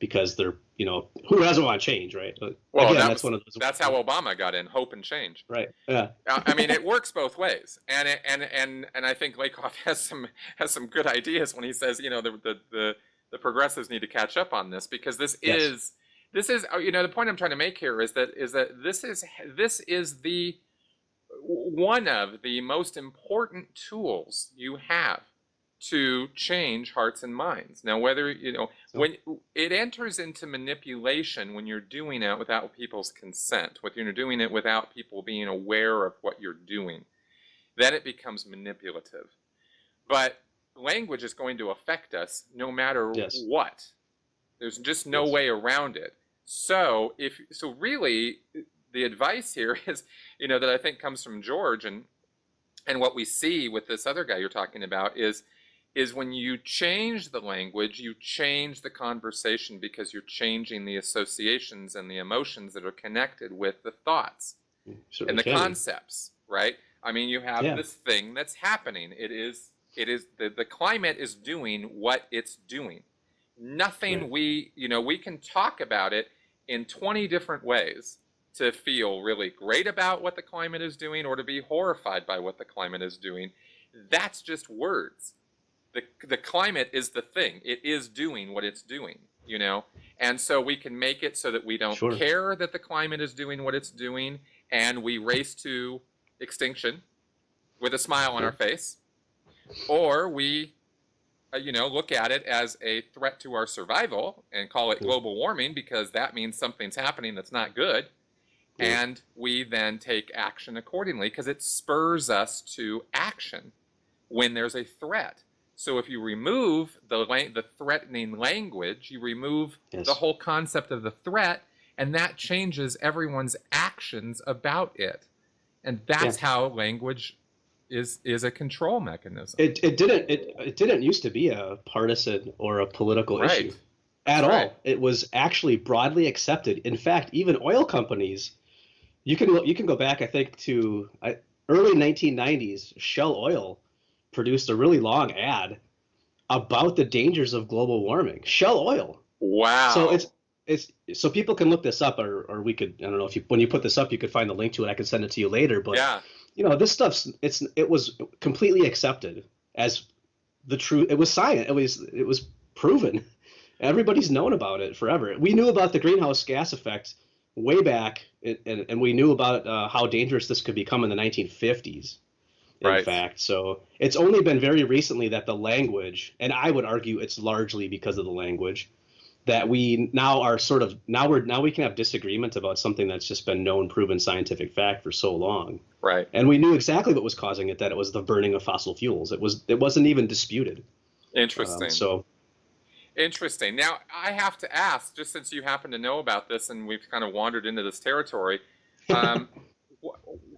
because they're, who doesn't want change, right? But well, again, that's how Obama got in, hope and change. Right. Yeah. I mean, it works both ways, and I think Lakoff has some good ideas when he says, the progressives need to catch up on this, because this is the point I'm trying to make here is that this is the one of the most important tools you have to change hearts and minds. Now, whether, when it enters into manipulation, when you're doing it without people's consent, when you're doing it without people being aware of what you're doing, then it becomes manipulative. But language is going to affect us no matter what. There's just no way around it. So really, the advice here is, that I think comes from George, and what we see with this other guy you're talking about is when you change the language, you change the conversation, because you're changing the associations and the emotions that are connected with the thoughts and the concepts, right? I mean, you have this thing that's happening. It is the climate is doing what it's doing. Nothing we can talk about it in 20 different ways to feel really great about what the climate is doing, or to be horrified by what the climate is doing. That's just words. The climate is the thing. It is doing what it's doing, and so we can make it so that we don't care that the climate is doing what it's doing, and we race to extinction with a smile on our face, or we look at it as a threat to our survival and call it global warming because that means something's happening that's not good. Yeah. And we then take action accordingly because it spurs us to action when there's a threat. So if you remove the threatening language, you remove the whole concept of the threat, and that changes everyone's actions about it. And that's how language is a control mechanism. It didn't used to be a partisan or a political issue at all. It was actually broadly accepted. In fact, even oil companies, you can go back, I think, to early 1990s. Shell Oil produced a really long ad about the dangers of global warming. Shell Oil. Wow. So so people can look this up, or we could, I don't know if when you put this up, you could find the link to it. I can send it to you later. But this stuff's it was completely accepted as the truth. It was science. It was proven. Everybody's known about it forever. We knew about the greenhouse gas effect way back, and we knew about how dangerous this could become in the 1950s. In fact, so it's only been very recently that the language, and I would argue it's largely because of the language, that we now are now we can have disagreement about something that's just been known, proven scientific fact for so long. Right. And we knew exactly what was causing it, that it was the burning of fossil fuels. It wasn't even disputed. Interesting. Interesting. Now, I have to ask, just since you happen to know about this and we've kind of wandered into this territory,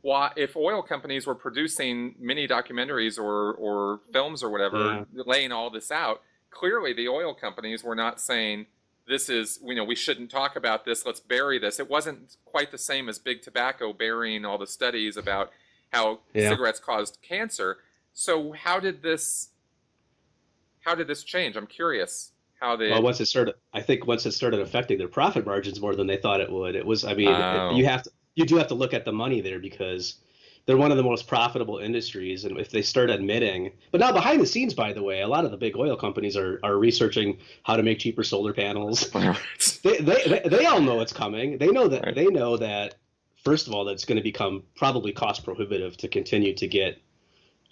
why, if oil companies were producing mini documentaries or films or whatever, laying all this out, clearly the oil companies were not saying, this is, we shouldn't talk about this, let's bury this. It wasn't quite the same as big tobacco burying all the studies about how cigarettes caused cancer. So how did this change? I'm curious how they... Well, once it started affecting their profit margins more than they thought it would. It was, you do have to look at the money there, because they're one of the most profitable industries, and if they start admitting, but now behind the scenes, by the way, a lot of the big oil companies are researching how to make cheaper solar panels. They all know it's coming. They know that first of all, that's going to become probably cost prohibitive to continue to get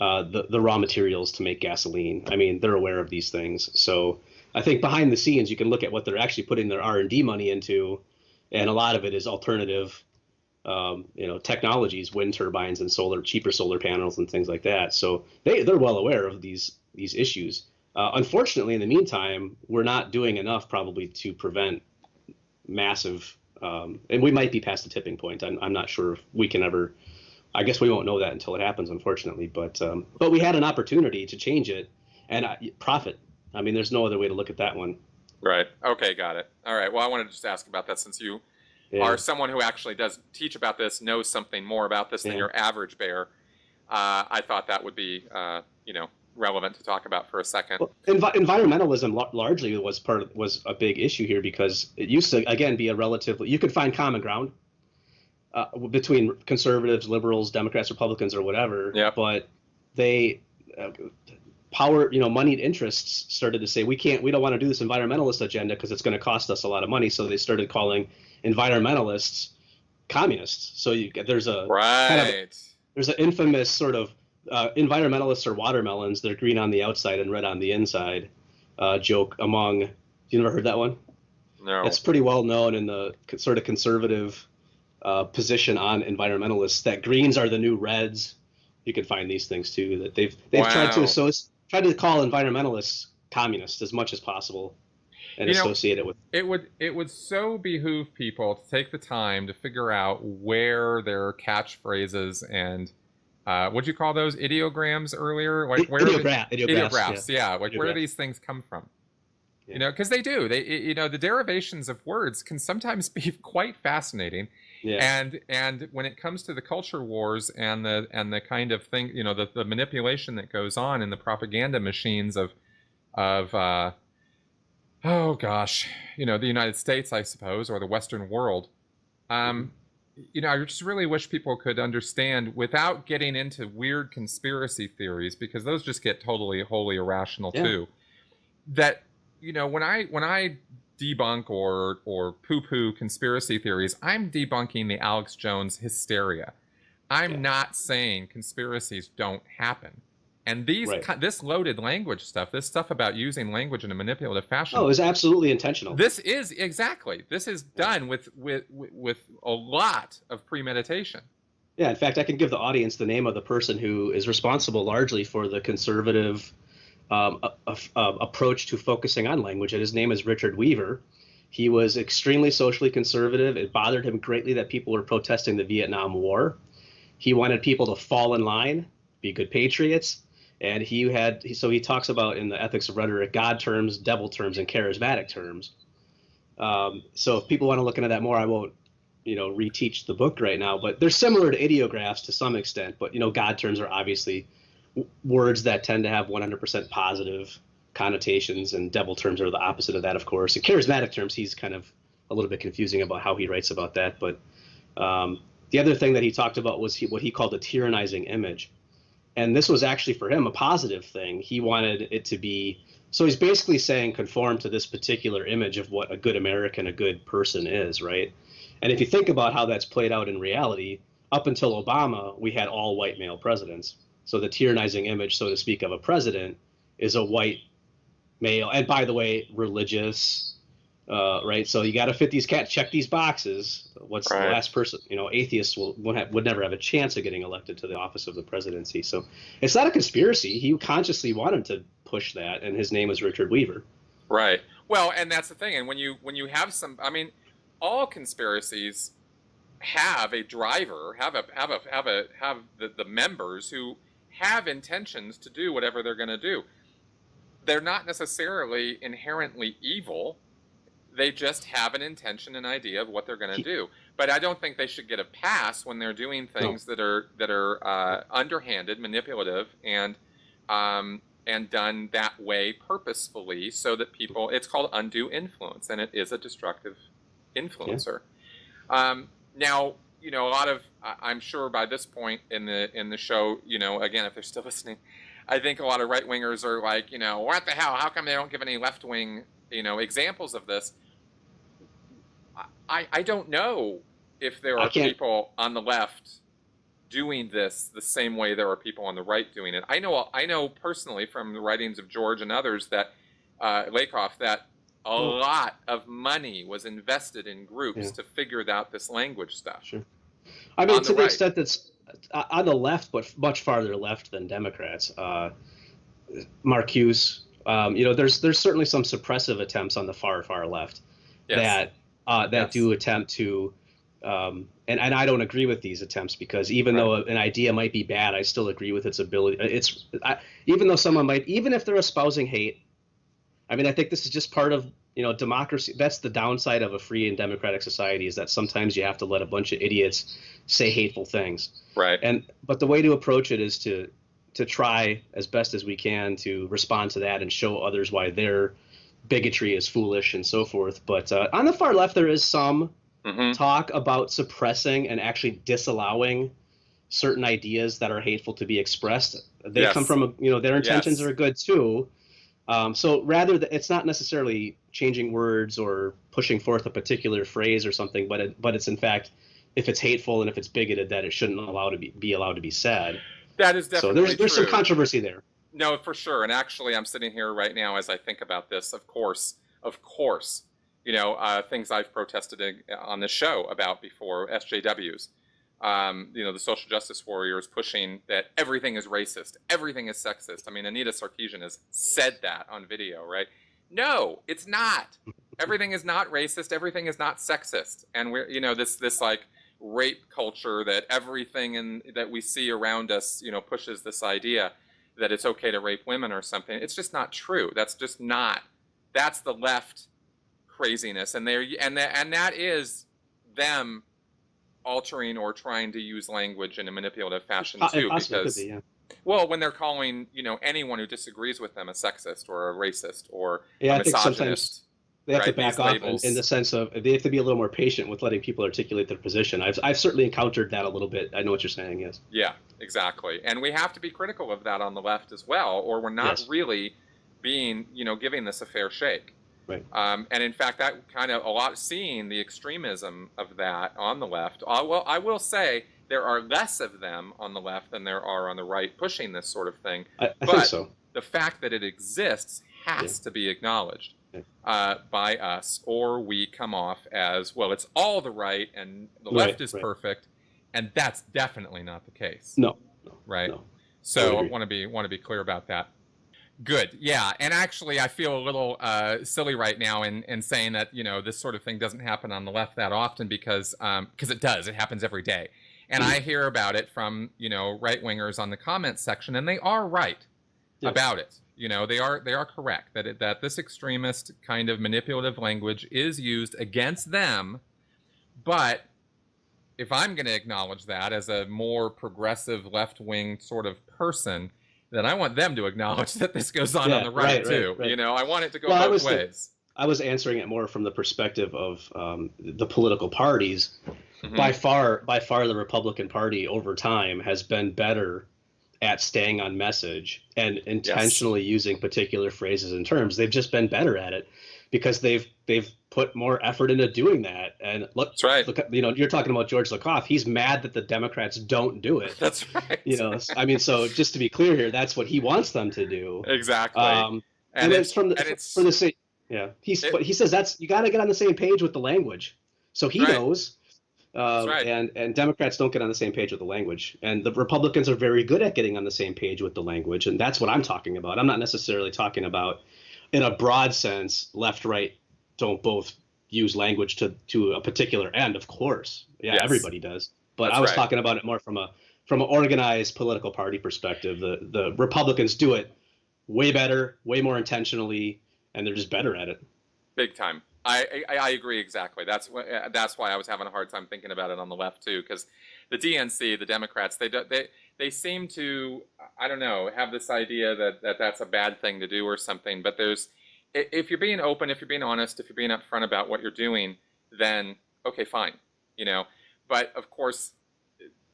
the raw materials to make gasoline. I mean, they're aware of these things. So I think behind the scenes, you can look at what they're actually putting their R&D money into, and a lot of it is alternative technologies, wind turbines and cheaper solar panels and things like that. So they're well aware of these issues. Unfortunately, in the meantime, we're not doing enough probably to prevent massive, and we might be past the tipping point. I'm not sure if we can ever, I guess we won't know that until it happens, unfortunately, but we had an opportunity to change it and profit. I mean, there's no other way to look at that one. Right. Okay. Got it. All right. Well, I wanted to just ask about that since you are someone who actually does teach about this, knows something more about this than your average bear. I thought that would be, relevant to talk about for a second. Well, environmentalism largely was a big issue here, because it used to, again, be you could find common ground between conservatives, liberals, Democrats, Republicans, or whatever. Yeah. But they moneyed interests started to say, we don't want to do this environmentalist agenda because it's going to cost us a lot of money. So they started calling environmentalists communists. So there's an infamous sort of environmentalists are watermelons. They're green on the outside and red on the inside joke among. You never heard that one? No. It's pretty well known in the sort of conservative position on environmentalists that greens are the new reds. You can find these things too, that they've tried to call environmentalists communists as much as possible and associate it with. It would so behoove people to take the time to figure out where their catchphrases and what'd you call those, ideograms earlier? Like where ideographs, yeah. Like where do these things come from? Yeah. Because they do. The derivations of words can sometimes be quite fascinating. Yeah. And when it comes to the culture wars and the kind of thing, the manipulation that goes on in the propaganda machines of the United States, I suppose, or the Western world, I just really wish people could understand, without getting into weird conspiracy theories, because those just get totally, wholly irrational too, that, when I debunk or poo-poo conspiracy theories, I'm debunking the Alex Jones hysteria. I'm not saying conspiracies don't happen. And Right. this loaded language stuff, this stuff about using language in a manipulative fashion, Oh, it was absolutely intentional. this is done with a lot of premeditation. Yeah, in fact, I can give the audience the name of the person who is responsible largely for the conservative approach to focusing on language, and his name is Richard Weaver. He was extremely socially conservative. It bothered him greatly that people were protesting the Vietnam War. He wanted people to fall in line, be good patriots, and he talks about in the Ethics of Rhetoric God terms, devil terms, and charismatic terms. So if people want to look into that more, I won't reteach the book right now, but they're similar to ideographs to some extent. But God terms are obviously words that tend to have 100% positive connotations, and devil terms are the opposite of that, of course. And charismatic terms, he's kind of a little bit confusing about how he writes about that. But the other thing that he talked about was what he called a tyrannizing image. And this was actually for him a positive thing. He wanted it to be, so he's basically saying conform to this particular image of what a good American, a good person is, right? And if you think about how that's played out in reality, up until Obama, we had all white male presidents. So the tyrannizing image, so to speak, of a president is a white male, and by the way, religious, right? So you got to check these boxes. What's Right. the last person? Atheists would never have a chance of getting elected to the office of the presidency. So it's not a conspiracy. He consciously wanted to push that, and his name is Richard Weaver. Right. Well, and that's the thing. And when you have all conspiracies have a driver, have the members who have intentions to do whatever they're going to do. They're not necessarily inherently evil. They just have an intention, an idea of what they're going to do. But I don't think they should get a pass when they're doing things that are underhanded, manipulative, and done that way purposefully, so that people. It's called undue influence, and it is a destructive influencer. Yeah. Now, a lot of I'm sure by this point in the show, again, if they're still listening, I think a lot of right wingers are like, what the hell? How come they don't give any left wing, examples of this? I don't know if there are people on the left doing this the same way there are people on the right doing it. I know personally from the writings of George and others that Lakoff that a lot of money was invested in groups to figure out this language stuff. Sure. I mean, to the extent that's on the left, but much farther left than Democrats. Marcuse, there's certainly some suppressive attempts on the far left that do attempt to, and I don't agree with these attempts, because even though an idea might be bad, I still agree with its ability. Even though someone might, even if they're espousing hate, I mean, I think this is just part of democracy. That's the downside of a free and democratic society, is that sometimes you have to let a bunch of idiots say hateful things. Right. But the way to approach it is to try as best as we can to respond to that and show others why their bigotry is foolish and so forth. But on the far left, there is some talk about suppressing and actually disallowing certain ideas that are hateful to be expressed. They come from their intentions are good too. So rather, it's not necessarily changing words or pushing forth a particular phrase or something, but it's in fact, if it's hateful and if it's bigoted, that it shouldn't be allowed to be said. That is definitely so. There's some controversy there. No, for sure. And actually, I'm sitting here right now as I think about this. Of course, things I've protested on the show about before, SJWs. The social justice warriors pushing that everything is racist, everything is sexist. I mean, Anita Sarkeesian has said that on video, right? No, it's not. Everything is not racist. Everything is not sexist. And we're, this like rape culture that everything that we see around us, pushes this idea that it's okay to rape women or something. It's just not true. That's just not. That's the left craziness, and that is them altering or trying to use language in a manipulative fashion too, because well, when they're calling anyone who disagrees with them a sexist or a racist or a misogynist, they have to back off in the sense of they have to be a little more patient with letting people articulate their position. I've certainly encountered that a little bit. I know what you're saying. Yes. Yeah, exactly. And we have to be critical of that on the left as well, or we're not really being giving this a fair shake. Right. And in fact, that kind of seeing the extremism of that on the left. I will say there are less of them on the left than there are on the right pushing this sort of thing. I think so. The fact that it exists has to be acknowledged by us, or we come off as, well, it's all the right and the left is perfect, and that's definitely not the case. No. Right? No. So I want to be clear about that. Good. Yeah. And actually, I feel a little silly right now in saying that, this sort of thing doesn't happen on the left that often because it does. It happens every day. And I hear about it from, right-wingers on the comments section, and they are right about it. They are correct that this extremist kind of manipulative language is used against them. But if I'm going to acknowledge that as a more progressive left-wing sort of person, then I want them to acknowledge that this goes on the right too. Right. I want it to go both ways. I was answering it more from the perspective of the political parties. Mm-hmm. By far, the Republican Party over time has been better at staying on message and intentionally using particular phrases and terms. They've just been better at it because they've put more effort into doing that. And look, you're talking about George Lakoff. He's mad that the Democrats don't do it. That's right. I mean, so just to be clear here, that's what he wants them to do. Exactly. And it's for the same. Yeah. He says you got to get on the same page with the language. So he knows. And Democrats don't get on the same page with the language. And the Republicans are very good at getting on the same page with the language. And that's what I'm talking about. I'm not necessarily talking about, in a broad sense, left, right, don't both use language to a particular end, of course. Yeah, yes. Everybody does. But I was talking about it more from an organized political party perspective. The Republicans do it way better, way more intentionally, and they're just better at it. Big time. I agree exactly. That's why I was having a hard time thinking about it on the left too, because the DNC, the Democrats, they seem to, I don't know, have this idea that that's a bad thing to do or something. But if you're being open, if you're being honest, if you're being upfront about what you're doing, then okay, fine, But of course,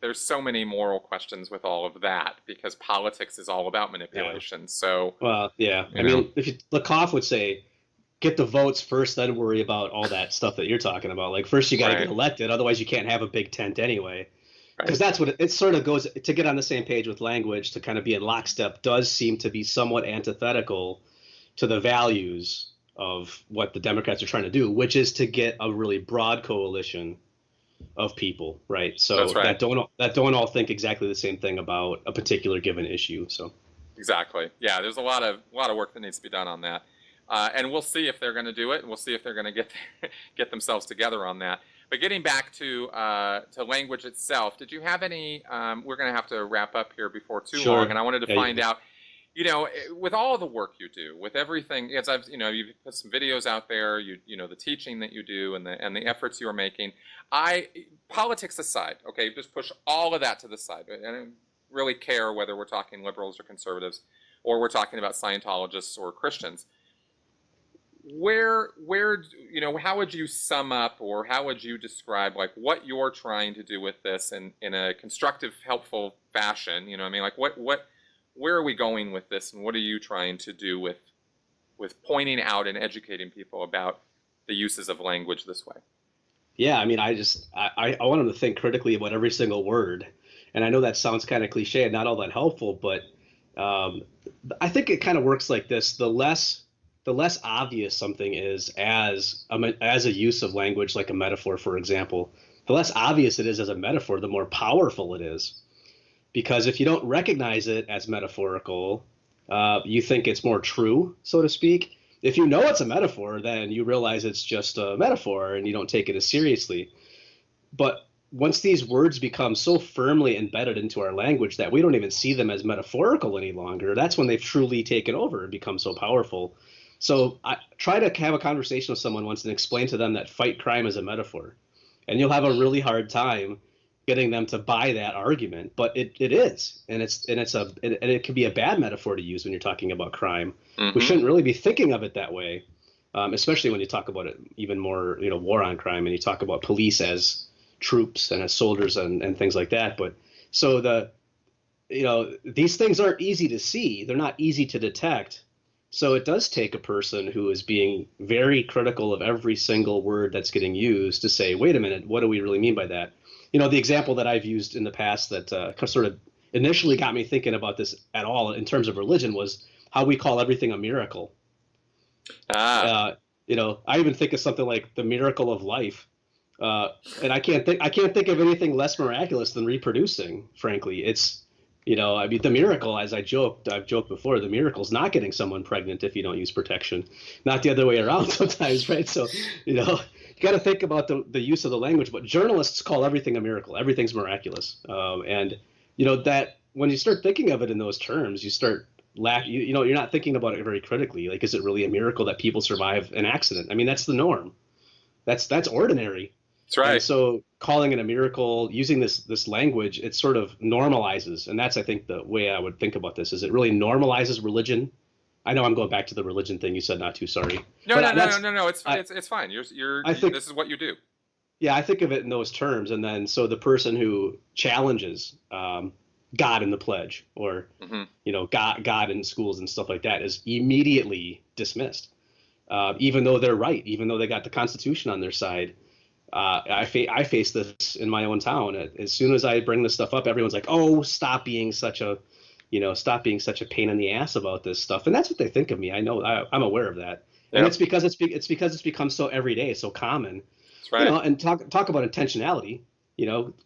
there's so many moral questions with all of that because politics is all about manipulation. Yeah. So I mean, Lakoff would say, get the votes first, then worry about all that stuff that you're talking about. Like first you got to get elected, otherwise you can't have a big tent anyway. Because that's what it sort of goes to get on the same page with language, to kind of be in lockstep, does seem to be somewhat antithetical to the values of what the Democrats are trying to do, which is to get a really broad coalition of people, right? So that don't all think exactly the same thing about a particular given issue. So exactly, yeah. There's a lot of work that needs to be done on that. And we'll see if they're going to do it, and we'll see if they're going to get themselves together on that. But getting back to language itself, did you have any? We're going to have to wrap up here before too long, and I wanted to find out, with all the work you do, with everything, as you've put some videos out there, the teaching that you do, and the efforts you are making. Politics aside, okay, just push all of that to the side. I don't really care whether we're talking liberals or conservatives, or we're talking about Scientologists or Christians. How would you sum up, or how would you describe like what you're trying to do with this in a constructive, helpful fashion? Where are we going with this, and what are you trying to do with pointing out and educating people about the uses of language this way? Yeah, I mean, I want them to think critically about every single word, and I know that sounds kind of cliche and not all that helpful, but I think it kind of works like this: the less obvious something is as a use of language, like a metaphor, for example, the less obvious it is as a metaphor, the more powerful it is. Because if you don't recognize it as metaphorical, you think it's more true, so to speak. If you know it's a metaphor, then you realize it's just a metaphor and you don't take it as seriously. But once these words become so firmly embedded into our language that we don't even see them as metaphorical any longer, that's when they've truly taken over and become so powerful. So I try to have a conversation with someone once and explain to them that fight crime is a metaphor, and you'll have a really hard time getting them to buy that argument. But it is, and it can be a bad metaphor to use when you're talking about crime. Mm-hmm. We shouldn't really be thinking of it that way, especially when you talk about it even more, war on crime, and you talk about police as troops and as soldiers and things like that. But so these things aren't easy to see; they're not easy to detect. So it does take a person who is being very critical of every single word that's getting used to say, wait a minute, what do we really mean by that? the example that I've used in the past that sort of initially got me thinking about this at all in terms of religion was how we call everything a miracle. Ah, I even think of something like the miracle of life. And I can't think of anything less miraculous than reproducing, frankly. I mean, the miracle, as I've joked before, the miracle is not getting someone pregnant if you don't use protection, not the other way around sometimes, right? So, you got to think about the use of the language, but journalists call everything a miracle. Everything's miraculous. That when you start thinking of it in those terms, you start you're not thinking about it very critically. Like, is it really a miracle that people survive an accident? I mean, that's the norm. That's ordinary. that's right. And so calling it a miracle, using this language, it sort of normalizes. And that's, I think, the way I would think about this is it really normalizes religion. I know I'm going back to the religion thing you said, not too sorry. No, But no. It's fine. This is what you do. Yeah, I think of it in those terms. And then so the person who challenges God in the pledge or, God in schools and stuff like that is immediately dismissed, even though they're right, even though they got the Constitution on their side. I face this in my own town. As soon as I bring this stuff up, everyone's like, "Oh, stop being such a pain in the ass about this stuff." And that's what they think of me. I know, I'm aware of that, and Yep. it's because it's become so everyday, so common. That's right. And talk about intentionality.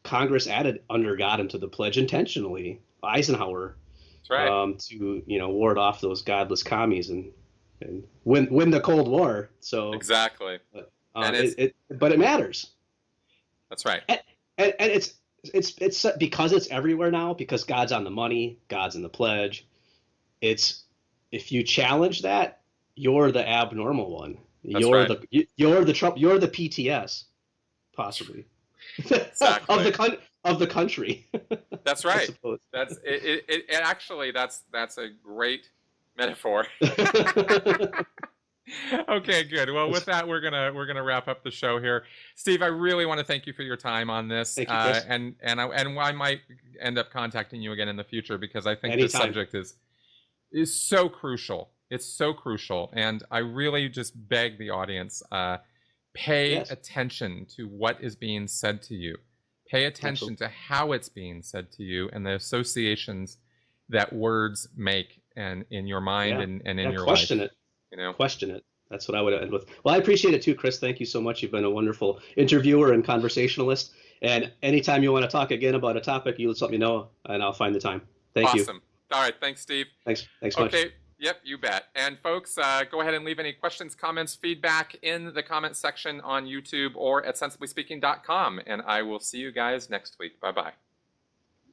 Congress added under God into the pledge intentionally. Eisenhower, That's right. to ward off those godless commies and win the Cold War. So Exactly. but, And but it matters. that's right. And it's because it's everywhere now, because God's on the money, God's in the pledge. It's if you challenge that, you're the abnormal one. That's You're right. you're the Trump, you're the PTS, possibly. Exactly. of the country. That's I right. suppose. That's it actually that's a great metaphor. Okay, good. Well, with that, we're gonna wrap up the show here. Steve, I really want to thank you for your time on this, Thank you, Chris. and I might end up contacting you again in the future because I think this Anytime. subject is so crucial. It's so crucial, and I really just beg the audience, pay Yes. attention to what is being said to you. Pay attention Absolutely. to how it's being said to you and the associations that words make and in your mind Yeah. and in your Question life. it. Question it. That's what I would end with. Well, I appreciate it too, Chris. Thank you so much. You've been a wonderful interviewer and conversationalist. And anytime you want to talk again about a topic, you just let me know and I'll find the time. Thank you. Awesome. All right. Thanks, Steve. Thanks much. Okay. Yep, you bet. And folks, go ahead and leave any questions, comments, feedback in the comments section on YouTube or at sensiblyspeaking.com. And I will see you guys next week. Bye-bye.